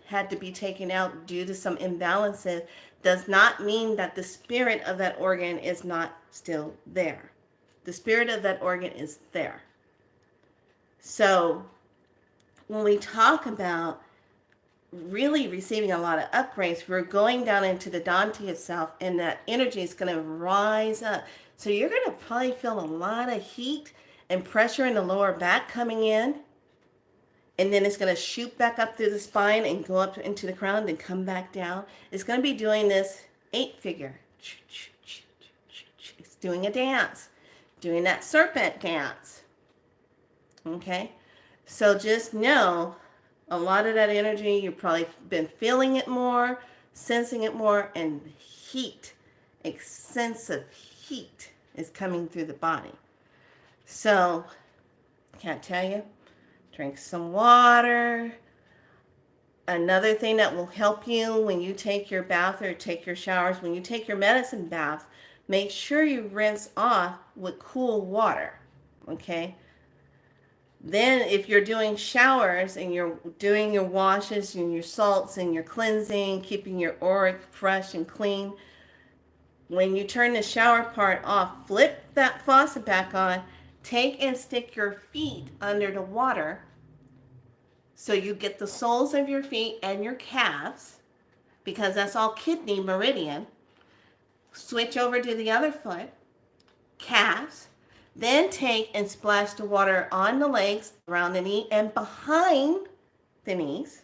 [SPEAKER 1] had to be taken out due to some imbalances, does not mean that the spirit of that organ is not still there. The spirit of that organ is there. So when we talk about really receiving a lot of upgrades, we're going down into the Dante itself, and that energy is going to rise up. So you're going to probably feel a lot of heat and pressure in the lower back coming in, and then it's going to shoot back up through the spine and go up into the crown and come back down. It's going to be doing this 8-figure. It's doing a dance, doing that serpent dance. Okay? So just know, a lot of that energy, you've probably been feeling it more, sensing it more, and heat, extensive heat is coming through the body. So, can't tell you, drink some water. Another thing that will help you when you take your bath or take your showers, when you take your medicine bath, make sure you rinse off with cool water, okay? Then if you're doing showers and you're doing your washes and your salts and your cleansing, keeping your aura fresh and clean, when you turn the shower part off, flip that faucet back on, take and stick your feet under the water so you get the soles of your feet and your calves, because that's all kidney meridian. Switch over to the other foot, calves. Then take and splash the water on the legs, around the knee, and behind the knees.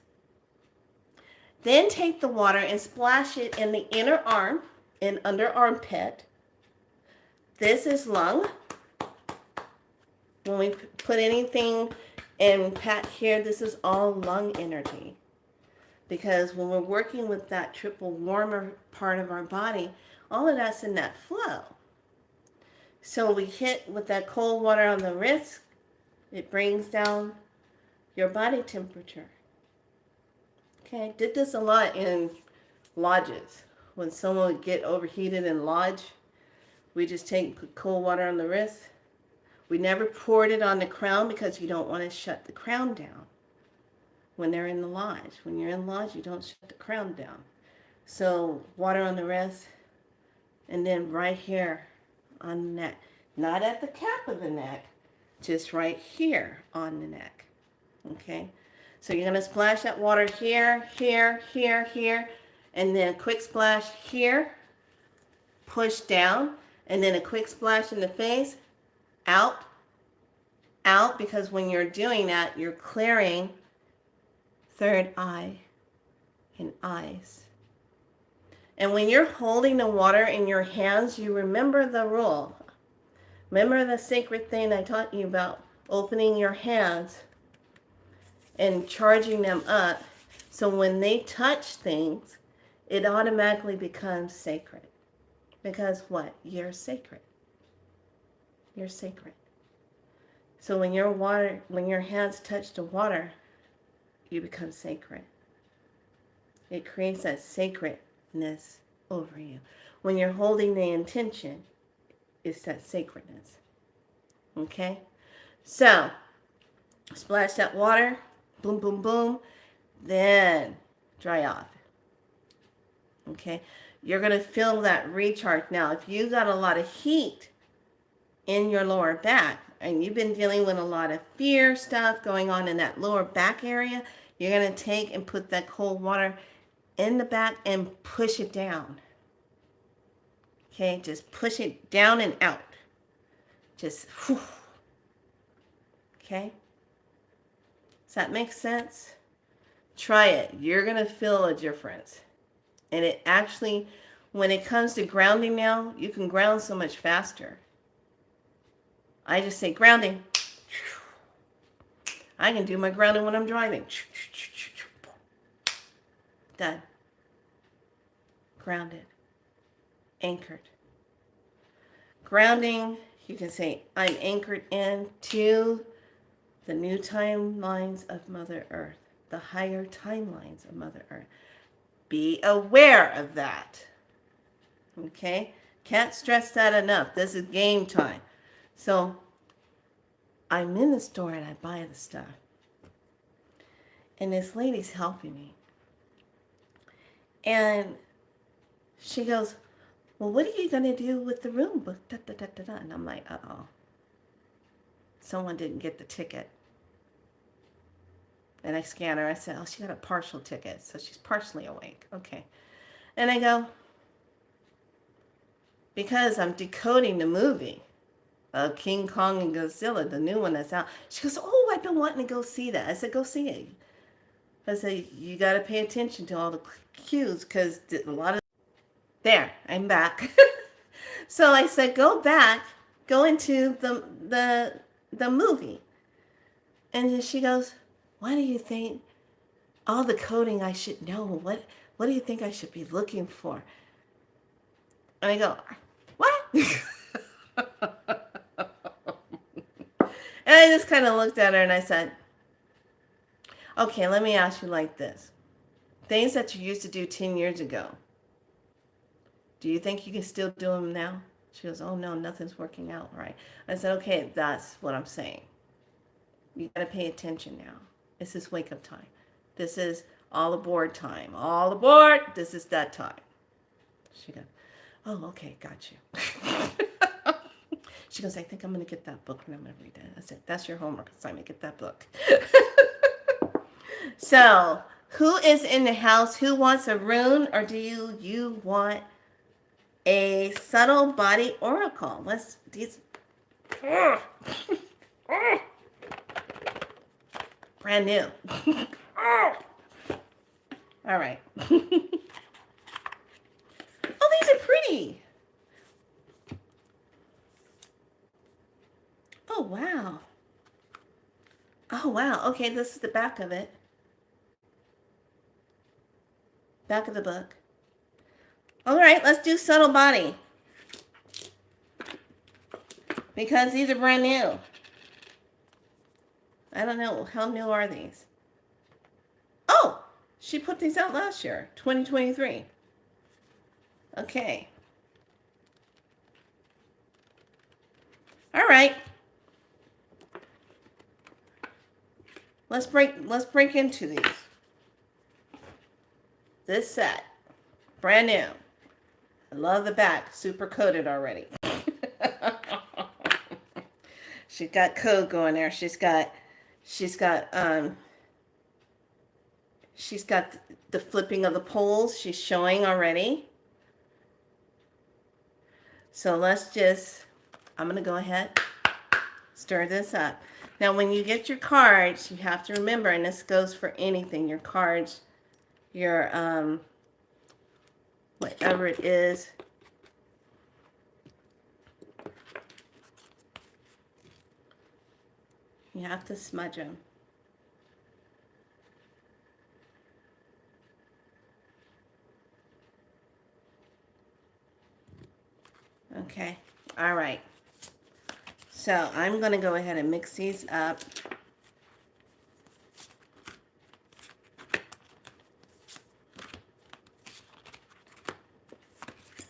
[SPEAKER 1] Then take the water and splash it in the inner arm and under armpit. This is lung. When we put anything and pat here, this is all lung energy. Because when we're working with that triple warmer part of our body, all of that's in that flow. So we hit with that cold water on the wrist. It brings down your body temperature. Okay, did this a lot in lodges. When someone would get overheated in lodge, we just take cold water on the wrist. We never poured it on the crown because you don't want to shut the crown down when they're in the lodge. When you're in lodge, you don't shut the crown down. So water on the wrist, and then right here on the neck. Not at the cap of the neck, just right here on the neck. Okay? So you're going to splash that water here, here, here, here, and then a quick splash here, push down, and then a quick splash in the face, out, out, because when you're doing that, you're clearing third eye and eyes. And when you're holding the water in your hands, you remember the rule. Remember the sacred thing I taught you about, opening your hands and charging them up. So when they touch things, it automatically becomes sacred. Because what? You're sacred. You're sacred. So when your hands touch the water, you become sacred. It creates that sacredness over you. When you're holding the intention, it's that sacredness. Okay? So, splash that water, boom, boom, boom, then dry off. Okay? you're going to feel that recharge. Now, if you got a lot of heat in your lower back and you've been dealing with a lot of fear stuff going on in that lower back area, you're going to take and put that cold water in the back and push it down. Okay, just push it down and out. Just, whew. Okay? Does that make sense? Try it. You're going to feel a difference. And it actually, when it comes to grounding now, you can ground so much faster. I just say grounding. I can do my grounding when I'm driving. Done. Grounded. Anchored. Grounding, you can say, I'm anchored into the new timelines of Mother Earth, the higher timelines of Mother Earth. Be aware of that. Okay? Can't stress that enough. This is game time. So, I'm in the store and I buy the stuff. And this lady's helping me. And she goes, well, what are you going to do with the room book? Da, da, da, da, da. And I'm like, uh-oh. Someone didn't get the ticket. And I scan her. I said, oh, she got a partial ticket. So she's partially awake. Okay. And I go, because I'm decoding the movie of King Kong and Godzilla, the new one that's out. She goes, oh, I've been wanting to go see that. I said, go see it. I said, you got to pay attention to all the cues because a lot of... There, I'm back. So I said, go back, go into the movie. And then she goes, what do you think? All the coding I should know. What do you think I should be looking for? And I go, what? And I just kind of looked at her and I said, okay, let me ask you like this. Things that you used to do 10 years ago, do you think you can still do them now? She goes, oh no, nothing's working out right. I said, okay, that's what I'm saying. You got to pay attention now. This is wake up time. This is all aboard time. All aboard. This is that time. She goes, oh, okay, got you. She goes, I think I'm going to get that book and I'm going to read it. I said, that's your homework assignment. Get that book. So, who is in the house? Who wants a rune, or do you want a subtle body oracle? Let's these. Brand new. All right. Oh, these are pretty. Oh, wow. Oh, wow. Okay, this is the back of it. Back of the book. All right, let's do subtle body. Because these are brand new. I don't know. How new are these? Oh, she put these out last year, 2023. Okay. All right. Let's break into these. This set, brand new. I love the back, super coated already. She's got code going there. She's got the flipping of the poles. She's showing already. So I'm going to go ahead, stir this up. Now, when you get your cards, you have to remember, and this goes for anything, your cards, your, whatever it is, you have to smudge them. Okay, all right. So I'm going to go ahead and mix these up.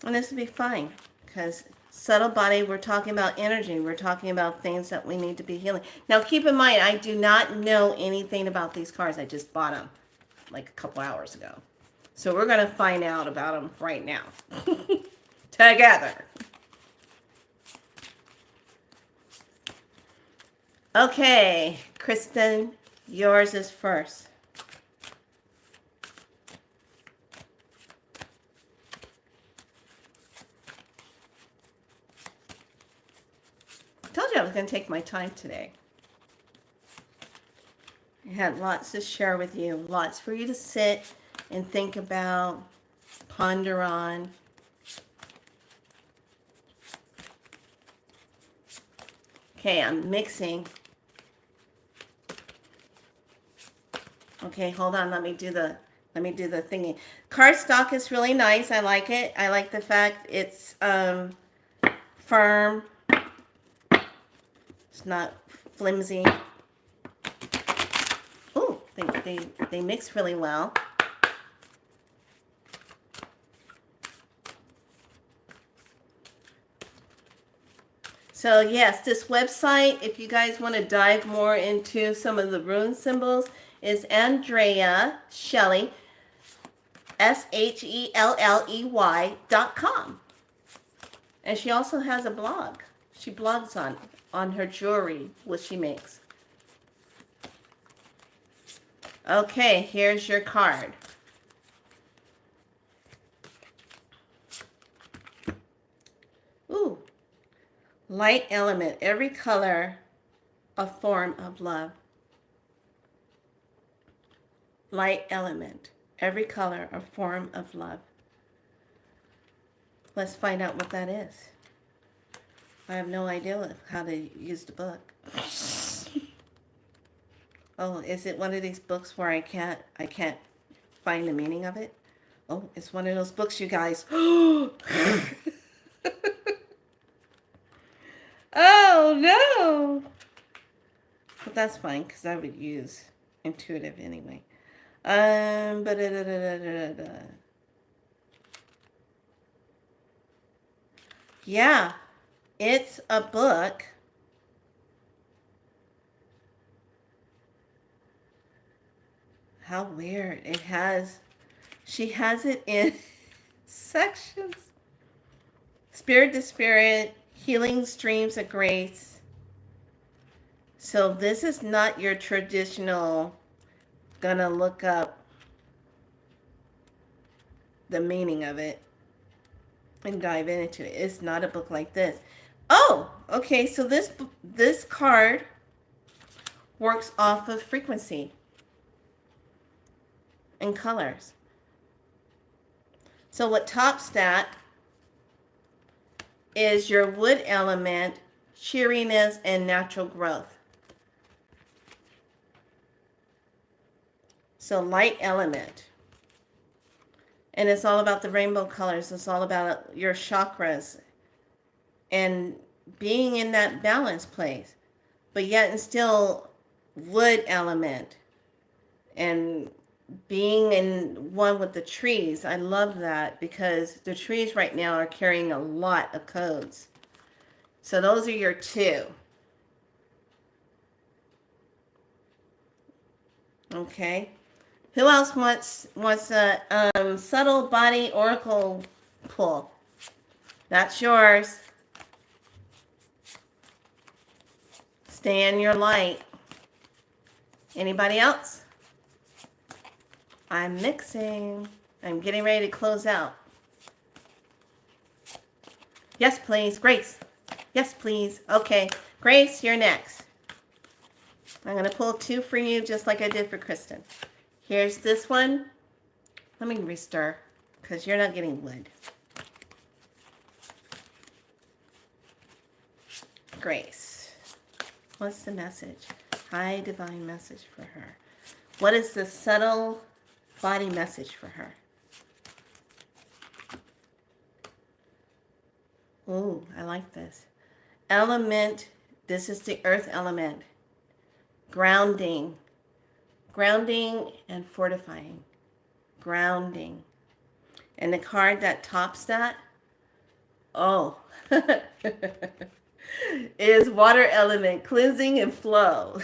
[SPEAKER 1] And this will be fine because subtle body, we're talking about energy. We're talking about things that we need to be healing. Now, keep in mind, I do not know anything about these cards. I just bought them like a couple hours ago. So we're going to find out about them right now. Together. Okay, Kristen, yours is first. I told you I was going to take my time today. I had lots to share with you, lots for you to sit and think about, ponder on. Okay, I'm mixing. Okay, hold on. Let me do the thingy. Cardstock is really nice. I like it. I like the fact it's firm. It's not flimsy. Oh, they mix really well. So yes, this website, if you guys want to dive more into some of the rune symbols, is Andrea Shelley, SHELLEY.com. And she also has a blog. She blogs on her jewelry, what she makes. Okay, here's your card. Ooh. Light element, every color, a form of love. Light element, every color, a form of love. Let's find out what that is. I have no idea how to use the book. Oh, is it one of these books where I can't find the meaning of it? Oh, it's one of those books, you guys. Oh, no. But that's fine, because I would use intuitive anyway. Yeah, it's a book. How weird. She has it in sections. Spirit to spirit, healing streams of grace. So this is not your traditional, gonna look up the meaning of it and dive into it. It's not a book like this. Oh, okay, so this card works off of frequency and colors. So what tops that is your wood element, cheeriness, and natural growth. So light element. And it's all about the rainbow colors. It's all about your chakras and being in that balance place. But yet and still wood element and being in one with the trees. I love that because the trees right now are carrying a lot of codes. So those are your two. Okay. Who else wants a subtle body oracle pull? That's yours. Stay in your light. Anybody else? I'm mixing. I'm getting ready to close out. Yes, please. Grace. Yes, please. Okay. Grace, you're next. I'm going to pull two for you just like I did for Kristen. Here's this one. Let me restir because you're not getting wood. Grace. What's the message? High divine message for her. What is the subtle body message for her? Ooh, I like this. Element. This is the earth element. Grounding. Grounding and fortifying. Grounding. And the card that tops that, oh, is water element, cleansing and flow.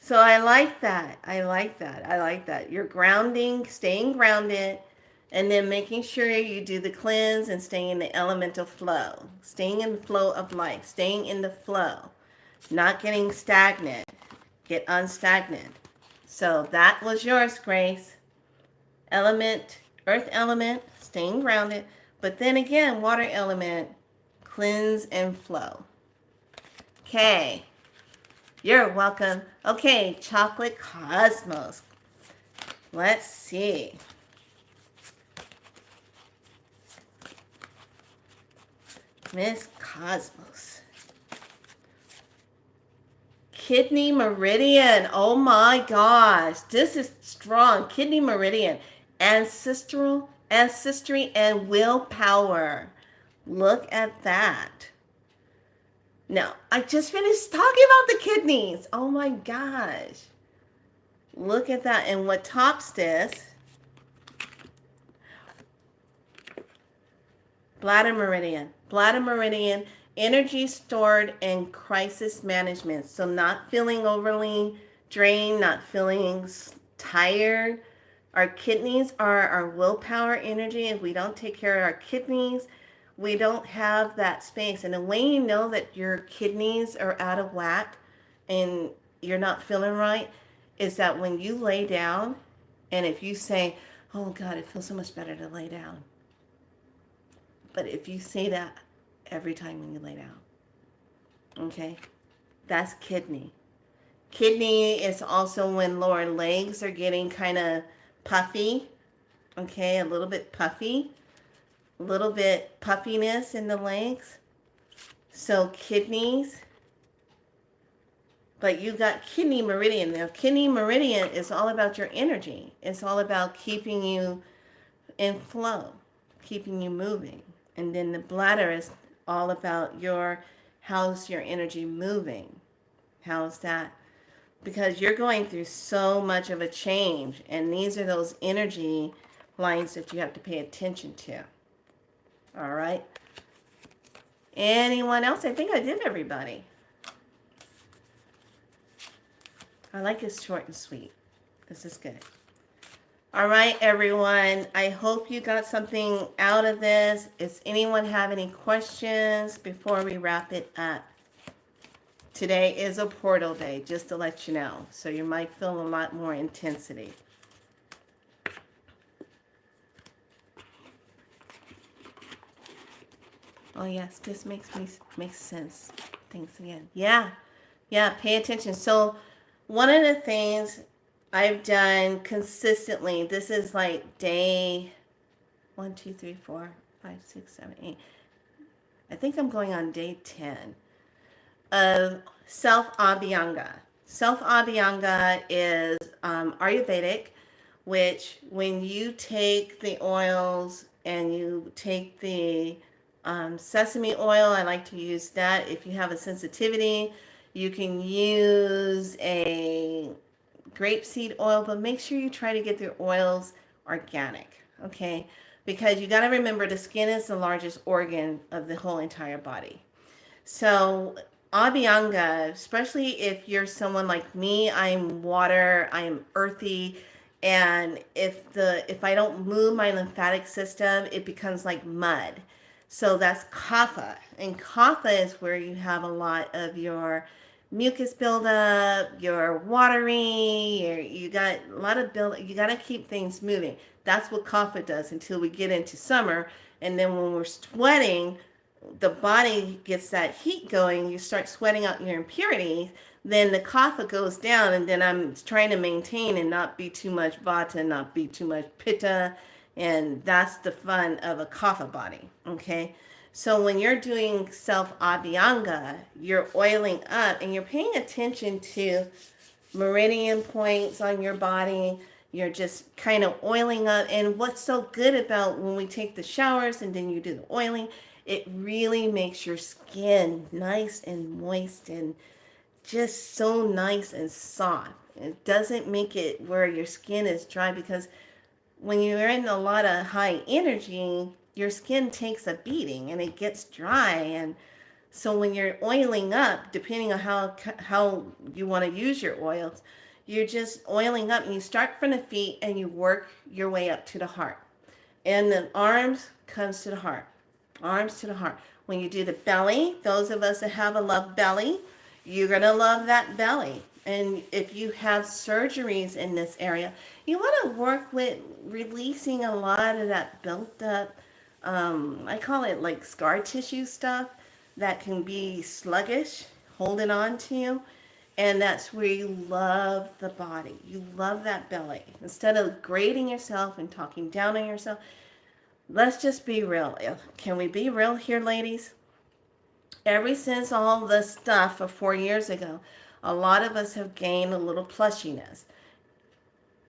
[SPEAKER 1] So I like that. I like that. I like that. You're grounding, staying grounded, and then making sure you do the cleanse and staying in the elemental flow, staying in the flow of life, staying in the flow, not getting stagnant, get unstagnant. So that was yours, Grace. Element, earth element, staying grounded, but then again, water element, cleanse and flow. Okay. You're welcome. Okay, Chocolate Cosmos. Let's see. Miss Cosmos. Kidney Meridian. Oh my gosh. This is strong. Kidney Meridian. Ancestral, ancestry, and willpower. Look at that. Now, I just finished talking about the kidneys. Oh my gosh. Look at that. And what tops this? Bladder meridian. Bladder meridian, energy stored in crisis management. So not feeling overly drained, not feeling tired. Our kidneys are our willpower energy. If we don't take care of our kidneys, we don't have that space. And the way you know that your kidneys are out of whack and you're not feeling right is that when you lay down, and if you say, oh God, it feels so much better to lay down. But if you say that every time when you lay down, okay, that's kidney. Kidney is also when lower legs are getting kind of puffy, okay, a little bit puffy, a little bit puffiness in the legs. So kidneys, but you got kidney meridian. Now, kidney meridian is all about your energy. It's all about keeping you in flow, keeping you moving. And then the bladder is all about how's your energy moving? How's that? Because you're going through so much of a change, and these are those energy lines that you have to pay attention to. All right. Anyone else? I think I did everybody. I like it short and sweet. This is good. All right, everyone. I hope you got something out of this. Does anyone have any questions before we wrap it up? Today is a portal day, just to let you know. So you might feel a lot more intensity. Oh, yes, this makes sense. Thanks again. Yeah, pay attention. So one of the things I've done consistently, this is like day 1, 2, 3, 4, 5, 6, 7, 8. I think I'm going on day 10 of self-abhyanga. Self-abhyanga is Ayurvedic, which when you take the oils and you take the sesame oil, I like to use that. If you have a sensitivity, you can use a grapeseed oil, but make sure you try to get the oils organic, okay? Because you got to remember the skin is the largest organ of the whole entire body. So Abhyanga, especially if you're someone like me, I'm water, I'm earthy, and if I don't move my lymphatic system, it becomes like mud. So that's kapha, and kapha is where you have a lot of your mucus buildup, your watery, you got a lot of build. You got to keep things moving. That's what kapha does until we get into summer, and then when we're sweating, the body gets that heat going, you start sweating out your impurities, then the kapha goes down, and then I'm trying to maintain and not be too much vata, not be too much pitta, and that's the fun of a kapha body, okay? So when you're doing self-abhyanga, you're oiling up and you're paying attention to meridian points on your body. You're just kind of oiling up. And what's so good about when we take the showers and then you do the oiling, it really makes your skin nice and moist and just so nice and soft. It doesn't make it where your skin is dry, because when you're in a lot of high energy, your skin takes a beating and it gets dry. And So when you're oiling up, depending on how you want to use your oils, you're just oiling up, and you start from the feet and you work your way up to the heart. And the arms comes to the heart. Arms to the heart. When you do the belly, those of us that have a love belly, you're going to love that belly. And if you have surgeries in this area, you want to work with releasing a lot of that built up, I call it like scar tissue stuff that can be sluggish, holding on to you. And that's where you love the body. You love that belly. Instead of grading yourself and talking down on yourself, let's just be real. Can we be real here, ladies? Ever since all the stuff of 4 years ago, a lot of us have gained a little plushiness.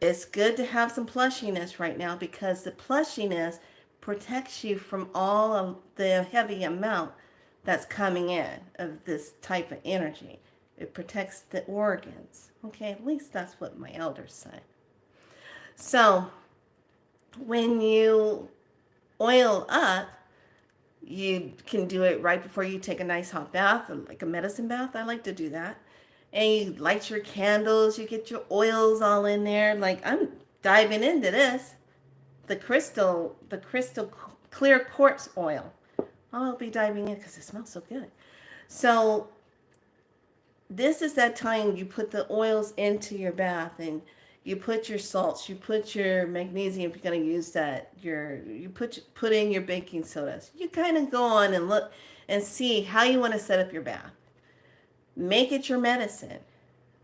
[SPEAKER 1] It's good to have some plushiness right now because the plushiness protects you from all of the heavy amount that's coming in of this type of energy. It protects the organs. Okay, at least that's what my elders say. So when you oil up, you can do it right before you take a nice hot bath, like a medicine bath. I like to do that. And you light your candles, you get your oils all in there. Like I'm diving into this. The crystal clear quartz oil. I'll be diving in because it smells so good. So this is that time you put the oils into your bath, and you put your salts, you put your magnesium if you're going to use that, you put in your baking sodas. You kind of go on and look and see how you want to set up your bath. Make it your medicine,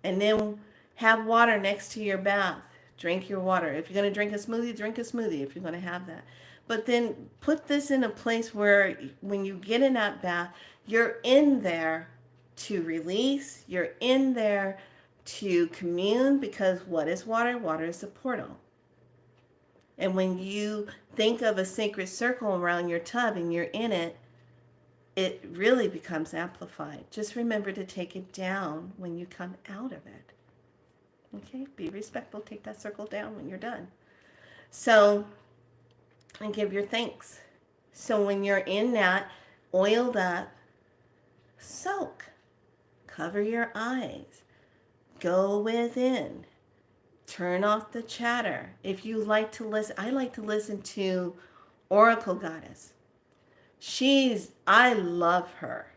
[SPEAKER 1] and then have water next to your bath. Drink your water. If you're going to drink a smoothie, drink a smoothie if you're going to have that. But then put this in a place where when you get in that bath, you're in there to release, you're in there to commune, because what is water? Water is the portal. And when you think of a sacred circle around your tub and you're in it, it really becomes amplified. Just remember to take it down when you come out of it. Okay? Be respectful. Take that circle down when you're done. So, and give your thanks. So when you're in that, oiled up, soak. Cover your eyes. Go within. Turn off the chatter. If you like to listen, I like to listen to Oracle Goddess. I love her.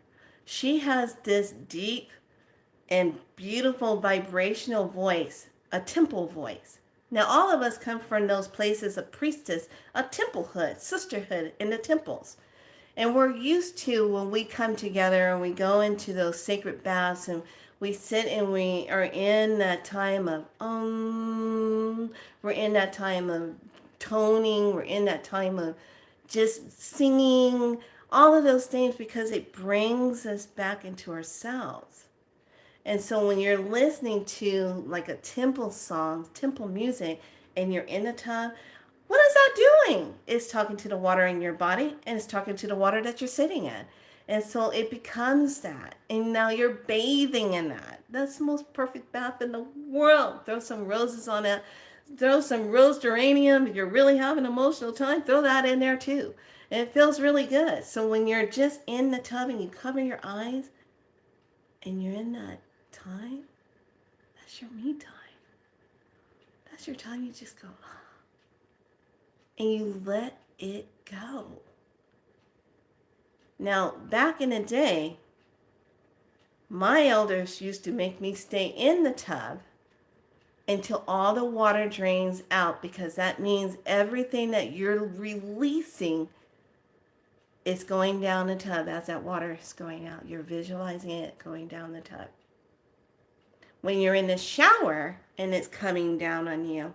[SPEAKER 1] She has this deep and beautiful vibrational voice, a temple voice. Now, all of us come from those places of priestess, a templehood, sisterhood in the temples. And we're used to when we come together and we go into those sacred baths and we sit and we are in that time of we're in that time of toning, we're in that time of just singing, all of those things, because it brings us back into ourselves. And so when you're listening to like a temple song, temple music, and you're in the tub, what is that doing? It's talking to the water in your body, and it's talking to the water that you're sitting in. And so it becomes that. And now you're bathing in that. That's the most perfect bath in the world. Throw some roses on it. Throw some rose geranium. If you're really having an emotional time, throw that in there too. And it feels really good. So when you're just in the tub and you cover your eyes and you're in that time, that's your me time. That's your time you just go, and you let it go. Now, back in the day, my elders used to make me stay in the tub until all the water drains out, because that means everything that you're releasing is going down the tub as that water is going out. You're visualizing it going down the tub. When you're in the shower and it's coming down on you,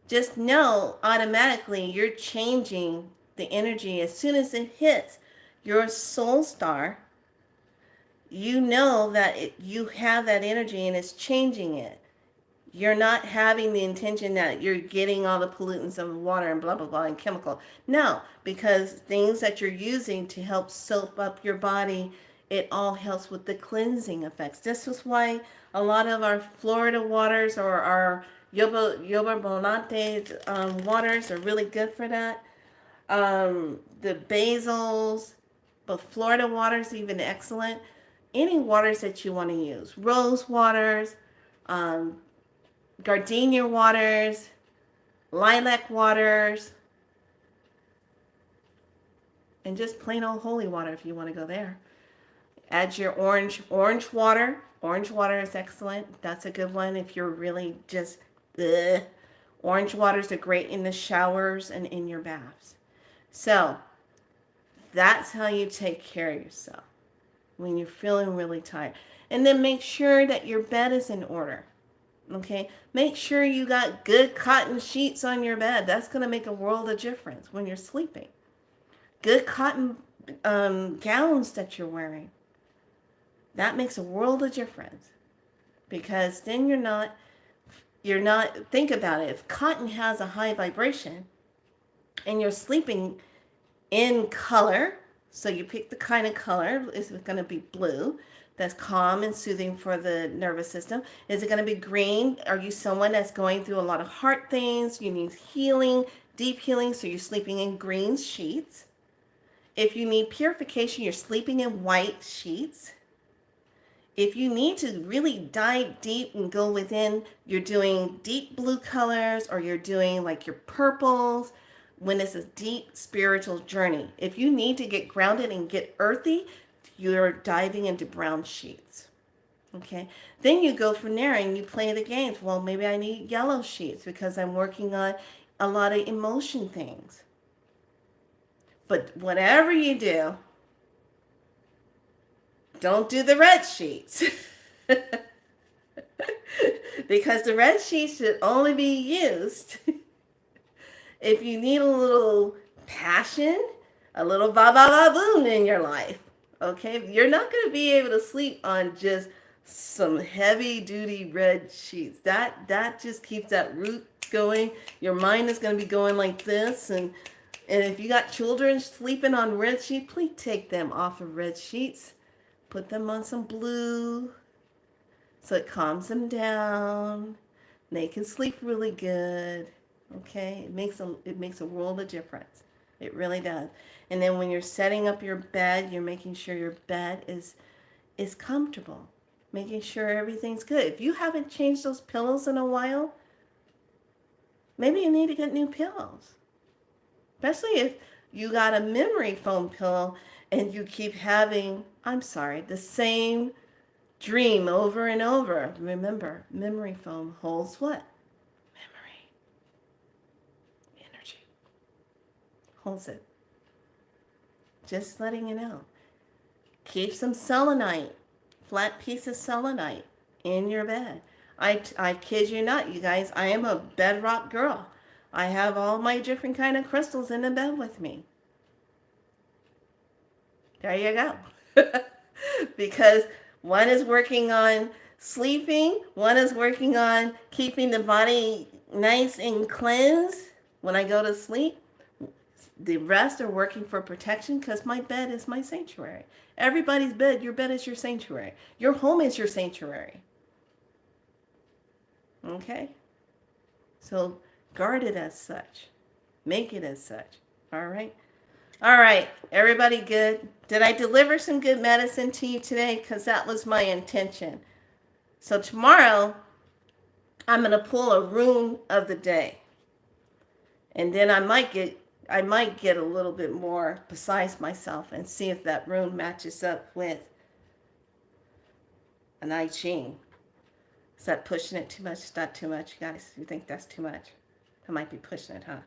[SPEAKER 1] just know automatically you're changing the energy. As soon as it hits your soul star, you know that you have that energy and it's changing it. You're not having the intention that you're getting all the pollutants of water and blah, blah, blah, and chemical. No, because things that you're using to help soap up your body, it all helps with the cleansing effects. This is why a lot of our Florida waters or our Yoba Bonante waters are really good for that. The basils, but Florida water is even excellent. Any waters that you want to use, rose waters, um, gardenia waters, lilac waters, and just plain old holy water if you want to go there. Add your orange water. Orange water is excellent. That's a good one if you're really just ugh. Orange waters are great in the showers and in your baths. So that's how you take care of yourself when you're feeling really tired. And then make sure that your bed is in order. Okay? Make sure you got good cotton sheets on your bed. That's going to make a world of difference when you're sleeping. Good cotton gowns that you're wearing. That makes a world of difference. Because then you're not, think about it. If cotton has a high vibration and you're sleeping in color, so you pick the kind of color, is it going to be blue? That's calm and soothing for the nervous system. Is it going to be green? Are you someone that's going through a lot of heart things? You need healing, deep healing, so you're sleeping in green sheets. If you need purification, you're sleeping in white sheets. If you need to really dive deep and go within, you're doing deep blue colors, or you're doing like your purples when it's a deep spiritual journey. If you need to get grounded and get earthy, you're diving into brown sheets. Okay. Then you go from there and you play the games. Well, maybe I need yellow sheets because I'm working on a lot of emotion things. But whatever you do, don't do the red sheets. Because the red sheets should only be used if you need a little passion, a little ba-ba-ba-boom in your life. Okay? You're not going to be able to sleep on just some heavy-duty red sheets. That just keeps that root going. Your mind is going to be going like this. And if you got children sleeping on red sheets, please take them off of red sheets. Put them on some blue so it calms them down. They can sleep really good. Okay? It makes a world of difference. It really does. And then when you're setting up your bed, you're making sure your bed is comfortable. Making sure everything's good. If you haven't changed those pillows in a while, maybe you need to get new pillows. Especially if you got a memory foam pillow and you keep having, the same dream over and over. Remember, memory foam holds what? Memory. Energy. Holds it. Just letting you know. Keep some selenite, flat piece of selenite in your bed. I kid you not, you guys, I am a bedrock girl. I have all my different kind of crystals in the bed with me. There you go. Because one is working on sleeping, one is working on keeping the body nice and cleansed when I go to sleep. The rest are working for protection because my bed is my sanctuary. Everybody's bed, your bed is your sanctuary. Your home is your sanctuary. Okay? So guard it as such. Make it as such. All right? All right. Everybody good? Did I deliver some good medicine to you today? Because that was my intention. So tomorrow, I'm going to pull a rune of the day. And then I might get a little bit more precise myself and see if that rune matches up with an I Ching. Is that pushing it too much? Is that too much, guys? You think that's too much? I might be pushing it, huh?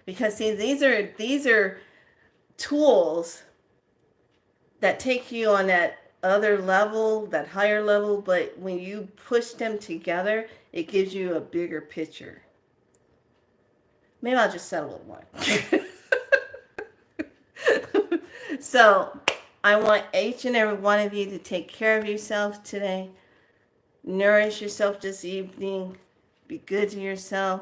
[SPEAKER 1] Because see, these are tools that take you on that other level, that higher level, but when you push them together, it gives you a bigger picture. Maybe I'll just settle with one. So I want each and every one of you to take care of yourself today. Nourish yourself this evening. Be good to yourself.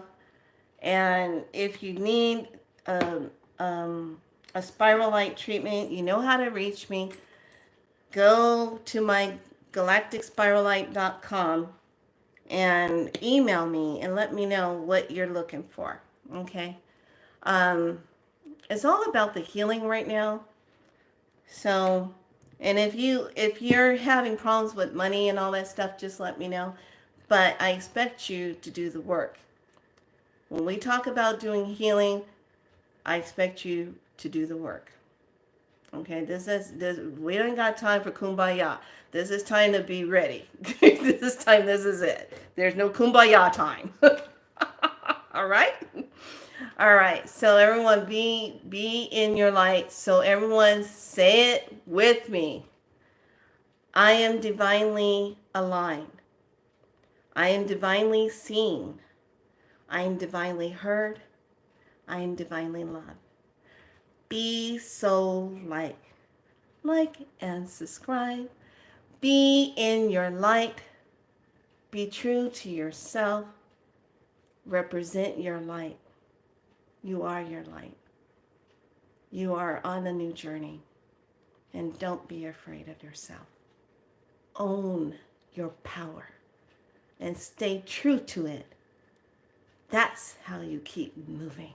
[SPEAKER 1] And if you need a spiral light treatment, you know how to reach me. Go to my galacticspirallight.com and email me and let me know what you're looking for. Okay? It's all about the healing right now. So, and if you're having problems with money and all that stuff, just let me know. But I expect you to do the work. When we talk about doing healing, I expect you to do the work. Okay, this we don't got time for kumbaya. This is time to be ready. This is it. There's no kumbaya time. All right? All right. So everyone be in your light. So everyone say it with me. I am divinely aligned. I am divinely seen. I am divinely heard. I am divinely loved. Be so like and subscribe. Be in your light. Be true to yourself. Represent your light. You are your light. You are on a new journey. And don't be afraid of yourself. Own your power and stay true to it. That's how you keep moving.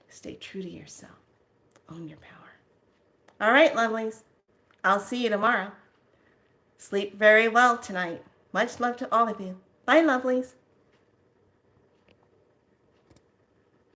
[SPEAKER 1] Stay true to yourself. Own your power. All right, lovelies. I'll see you tomorrow. Sleep very well tonight. Much love to all of you. Bye, lovelies.